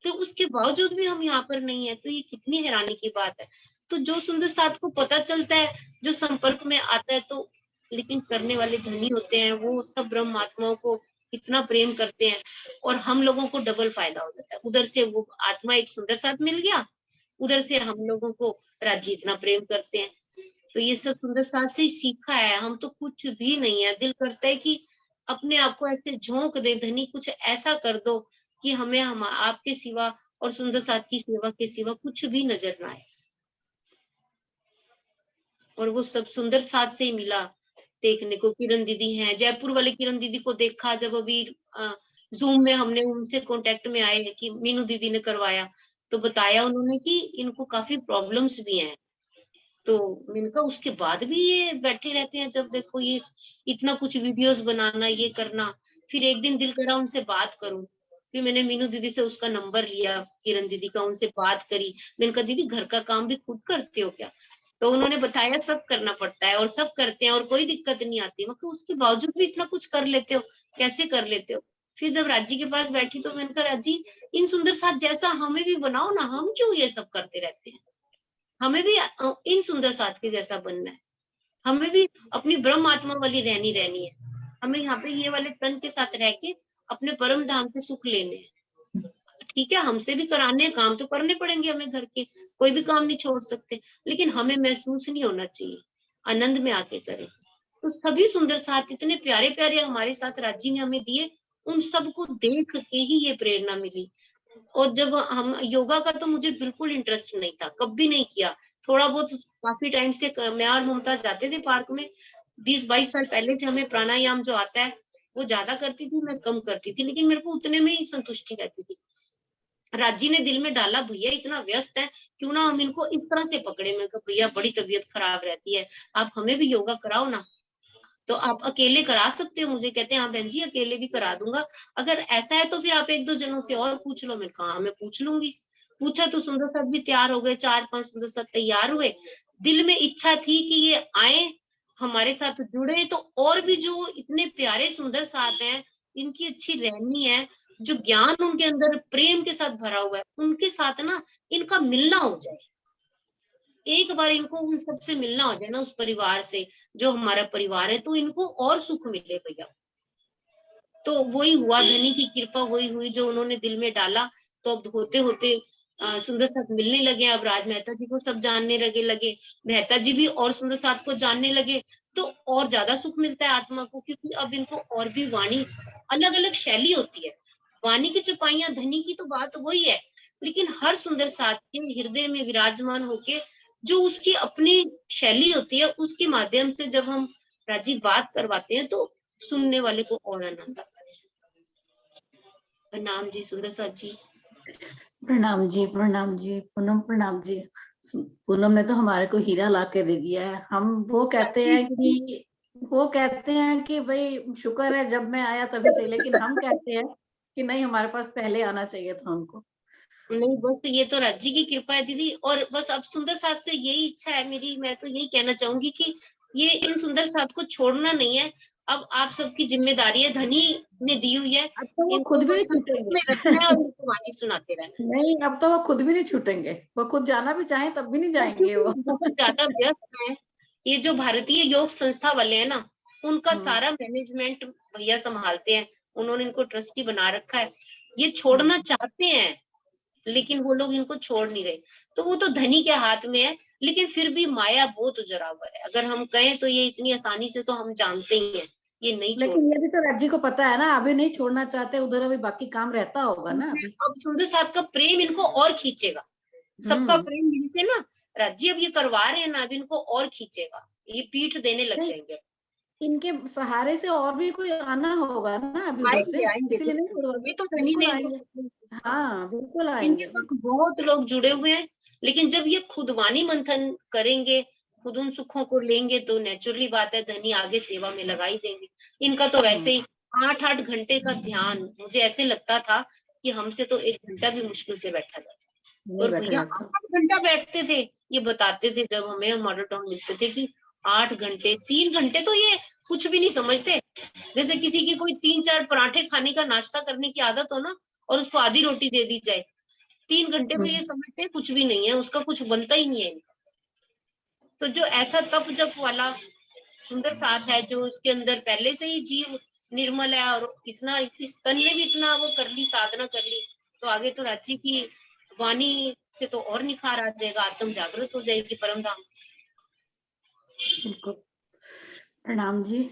तो उसके बावजूद भी हम यहाँ पर नहीं है। तो ये कितनी हैरानी की बात है। तो जो सुंदर साथ को पता चलता है, जो संपर्क में आता है, तो लेकिन करने वाले धनी होते हैं, वो सब ब्रह्म आत्माओं को इतना प्रेम करते हैं, और हम लोगों को डबल फायदा हो जाता है। उधर से वो आत्मा एक सुंदर साथ मिल गया, उधर से हम लोगों को राज्य इतना प्रेम करते हैं। तो ये सब सुंदर साथ से ही सीखा है, हम तो कुछ भी नहीं है। दिल करता है कि अपने आप को ऐसे झोंक दे, धनी कुछ ऐसा कर दो कि हमें हम आपके सिवा और सुंदर साथ की सेवा के सिवा कुछ भी नजर ना आए। और वो सब सुंदर साथ से ही मिला देखने को। किरण दीदी हैं, जयपुर वाले किरण दीदी को देखा जब अभी जूम में हमने उनसे कांटेक्ट में आए कि मीनू दीदी ने करवाया, तो बताया उन्होंने कि इनको काफी प्रॉब्लम्स भी हैं। तो मैंने कहा उसके बाद भी ये बैठे रहते हैं, जब देखो ये इतना कुछ वीडियोस बनाना, ये करना। फिर एक दिन दिल करा उनसे बात करूं, फिर मैंने मीनू दीदी से उसका नंबर लिया, किरण दीदी का, उनसे बात करी। मैंने कहा दीदी घर का काम भी खुद करते हो क्या? तो उन्होंने बताया सब करना पड़ता है और सब करते हैं और कोई दिक्कत नहीं आती। मैं उसके बावजूद भी इतना कुछ कर लेते हो, कैसे कर लेते हो? फिर जब राजी के पास बैठी तो मैंने कहा राजी, इन सुंदर साथ जैसा हमें भी बनाओ ना, हम क्यों ये सब करते रहते हैं? हमें भी इन सुंदर साथ के जैसा बनना है, हमें भी अपनी ब्रह्म आत्मा वाली रहनी है। हमें यहाँ पे ये वाले तन के साथ रह के अपने परम धाम के सुख लेने हैं। ठीक है, हमसे भी कराने हैं, काम तो करने पड़ेंगे हमें घर के, कोई भी काम नहीं छोड़ सकते, लेकिन हमें महसूस नहीं होना चाहिए, आनंद में आके करें। तो सभी सुंदर साथ इतने प्यारे प्यारे हमारे साथ राजी ने हमें दिए, उन सबको देख के ही ये प्रेरणा मिली। और जब हम योगा का तो मुझे बिल्कुल इंटरेस्ट नहीं था, कभी नहीं किया। थोड़ा बहुत काफी टाइम से मैं और ममता जाते थे पार्क में, 20-22 साल पहले से हमें प्राणायाम जो आता है वो ज्यादा करती थी, मैं कम करती थी, लेकिन मेरे को उतने में ही संतुष्टि रहती थी। राजी ने दिल में डाला, भैया इतना व्यस्त है, क्यों ना हम इनको इस तरह से पकड़े। मैं कहा भैया बड़ी तबीयत खराब रहती है, आप हमें भी योगा कराओ ना। तो आप अकेले करा सकते हो मुझे? कहते हैं हाँ बहन जी अकेले भी करा दूंगा, अगर ऐसा है तो फिर आप 1-2 जनों से और पूछ लो। मैं कहा हाँ, मैं पूछ लूंगी। पूछा तो सुंदर साथ भी तैयार हो गए, 4-5 सुंदर साथ तैयार हुए। दिल में इच्छा थी कि ये आए, हमारे साथ जुड़े। तो और भी जो इतने प्यारे सुंदर साथ हैं, इनकी अच्छी रहनी है, जो ज्ञान उनके अंदर प्रेम के साथ भरा हुआ है, उनके साथ ना इनका मिलना हो जाए। एक बार इनको उन सबसे मिलना हो जाए ना, उस परिवार से जो हमारा परिवार है, तो इनको और सुख मिले भैया। तो वही हुआ, धनी की कृपा वही हुई जो उन्होंने दिल में डाला। तो अब होते होते सुंदर साथ मिलने लगे, अब राज मेहता जी को सब जानने लगे, मेहता जी भी और सुंदर साथ को जानने लगे। तो और ज्यादा सुख मिलता है आत्मा को, क्योंकि अब इनको और भी वाणी, अलग अलग शैली होती है। वाणी की चौपाइयां, धनी की तो बात वही है, लेकिन हर सुंदर साथ के हृदय में विराजमान होके जो उसकी अपनी शैली होती है, उसके माध्यम से जब हम राजी बात करवाते हैं तो सुनने वाले को और आनंद आता है। प्रणाम जी सुंदर साथ जी। प्रणाम जी, प्रणाम जी, पूनम प्रणाम जी। पूनम ने तो हमारे को हीरा ला के दे दिया है। हम वो कहते हैं कि भाई शुक्र है जब मैं आया तभी सही, लेकिन हम कहते हैं कि नहीं, हमारे पास पहले आना चाहिए था उनको। नहीं बस ये तो राज्य की कृपा है दीदी, और बस अब सुंदर साथ से यही इच्छा है मेरी। मैं तो यही कहना चाहूंगी कि ये इन सुंदर साथ को छोड़ना नहीं है। अब आप सबकी जिम्मेदारी है, धनी ने दी हुई है, अब तो वो इनको खुद भी नहीं संकट में छूटेंगे। रखना है और इनको वाणी सुनाते रहना नहीं, अब तो वो खुद भी नहीं छूटेंगे। वो खुद जाना भी चाहें तब भी नहीं है, जाएंगे क्योंकि वो। बहुत ज्यादा व्यस्त है। ये जो भारतीय योग संस्था वाले हैं ना, उनका हम्म, सारा मैनेजमेंट भैया संभालते हैं, उन्होंने इनको ट्रस्टी बना रखा है। ये छोड़ना चाहते हैं, लेकिन वो लोग इनको छोड़ नहीं रहे। तो वो तो धनी के हाथ में है, लेकिन फिर भी माया बहुत जोरावर है। अगर हम कहें तो ये इतनी आसानी से तो हम जानते ही हैं, ये नहीं लेकिन छोड़ते। ये भी तो राज्य को पता है ना, अभी नहीं छोड़ना चाहते, उधर अभी बाकी काम रहता होगा ना अभी। अब सुंदर साथ का प्रेम इनको और खींचेगा, सबका हम्म। प्रेम मिलके ना। राज्य अब ये करवा रहे हैं ना, अब इनको और खींचेगा, ये पीठ देने लग नहीं, जाएंगे। इनके सहारे से और भी कोई आना होगा ना अभी उधर से, आएंगे आएंगे इसीलिए नहीं बिल्कुल, छोड़वा तभी रहे। तो धनी बिल्कुल ने आएंगे। इनको। हाँ, बिल्कुल इनके आएंगे। साथ बहुत लोग जुड़े हुए हैं, लेकिन जब ये खुद वाणी मंथन करेंगे, खुद उन सुखों को लेंगे, तो नेचुरली बात है धनी आगे सेवा में लगा ही देंगे। इनका तो वैसे ही 8-8 घंटे का ध्यान, मुझे ऐसे लगता था कि हमसे तो 1 घंटा भी मुश्किल से बैठा जाता। नहीं और बैठा भैया जाता। 8 घंटा बैठते थे। ये बताते थे जब हमें मॉडल टाउन मिलते थे कि 8 घंटे, 3 घंटे तो ये कुछ भी नहीं समझते। जैसे किसी की कोई 3-4 पराठे खाने का नाश्ता करने की आदत हो ना, और उसको आधी रोटी दे दी जाए, 3 घंटे में ये समझते हैं कुछ भी नहीं है, उसका कुछ बनता ही नहीं है। तो जो ऐसा तप जप वाला सुंदर साथ है, जो उसके अंदर पहले से ही जीव निर्मल है, और इतना इस तन ने भी इतना वो कर ली, साधना कर ली, तो आगे तो राज्य की वाणी से तो और निखार आ जाएगा, आत्म जागृत हो जाएगी परम धाम। बिल्कुल। प्रणाम जी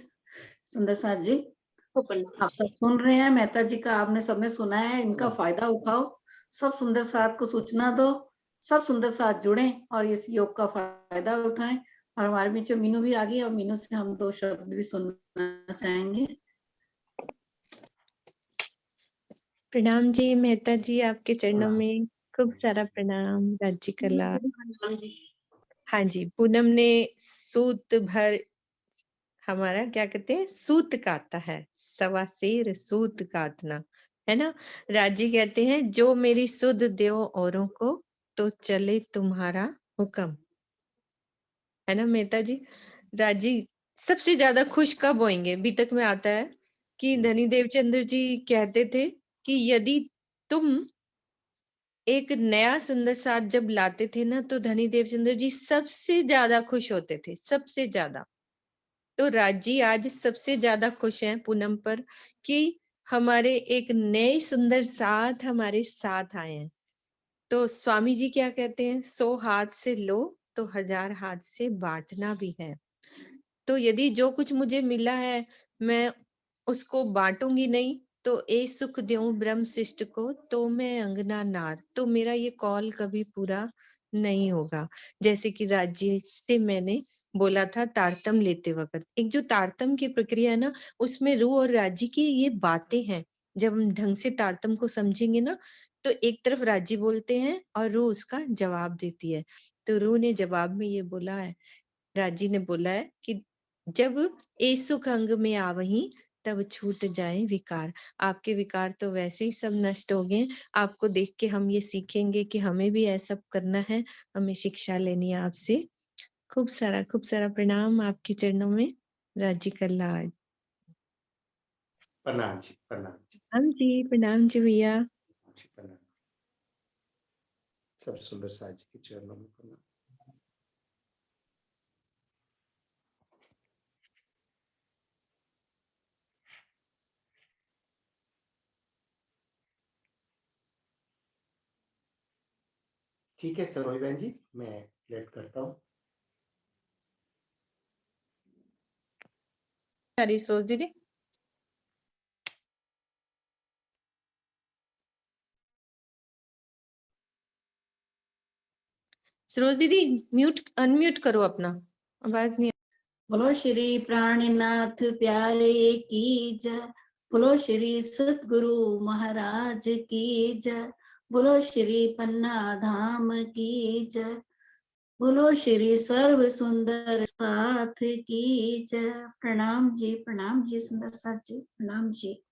सुंदर साथ जी। तो प्रणाम। आप सब सुन रहे हैं, मेहता जी का आपने सबने सुना है, इनका फायदा उठाओ, सब सुंदर साथ को सूचना दो, सब सुंदर साथ जुड़े और इस योग का फायदा उठाएं। और हमारे बीच में मीनू भी आ गई, और मीनू से हम 2 शब्द भी सुनना चाहेंगे। प्रणाम जी मेहता जी, आपके चरणों में खूब सारा प्रणाम। राज्य कला। प्रणाम जी। हाँ जी, पूनम ने सूत भर, हमारा क्या कहते हैं, सूत काता है, सवा शेर सूत काटना, है ना। राजी कहते हैं जो मेरी सुध देओ औरों को, तो चले तुम्हारा हुक्म, है ना मेहता जी। राजी सबसे ज्यादा खुश कब होंगे, बीतक में आता है कि धनी देवचंद्र जी कहते थे कि यदि तुम एक नया सुंदर साथ जब लाते थे ना, तो धनी देवचंद्र जी सबसे ज्यादा खुश होते थे, सबसे ज्यादा। तो राजी आज सबसे ज्यादा खुश हैं पूनम पर कि हमारे एक नए सुंदर साथ हमारे साथ आए हैं। तो स्वामी जी क्या कहते हैं, 100 हाथ से लो तो 1000 हाथ से बांटना भी है। तो यदि जो कुछ मुझे मिला है मैं उसको बांटूंगी नहीं, तो ए सुख द्यों ब्रह्म शिष्ट को तो मैं अंगना नार, तो मेरा ये कॉल कभी पूरा नहीं होगा। जैसे कि राज्य से मैंने बोला था तारतम लेते वक्त, एक जो तारतम की प्रक्रिया है ना, उसमें रूह और राज्य की ये बातें हैं। जब हम ढंग से तारतम को समझेंगे ना, तो एक तरफ राज्य बोलते हैं और रूह उसका जवाब देती है। तो रूह ने जवाब में ये बोला है, राजी ने बोला है कि जब ए सुख अंग में आवहीं तब छूट जाए विकार। आपके विकार तो वैसे ही सब नष्ट हो गए। आपको देख के हम ये सीखेंगे कि हमें भी ऐसा करना है, हमें शिक्षा लेनी है आपसे। खूब सारा प्रणाम आपके चरणों में, राजी का लाड। प्रणाम जी, प्रणाम जी, प्रणाम जी भैया। जी, प्रणाम। सब सुंदर साथ जी के चरणों में प्रणाम। ठीक है सरोज बहन जी, मैं लेट करता हूँ। सारी सोच दीदी। सरोज दीदी अनम्यूट करो अपना, आवाज नहीं। बोलो श्री प्राणनाथ प्यारे की जय, बोलो श्री सतगुरु महाराज की जय, बोलो श्री पन्ना धाम की जय, बोलो श्री सर्व सुंदर साथ की जय। प्रणाम जी सुंदर साथ जी, प्रणाम जी।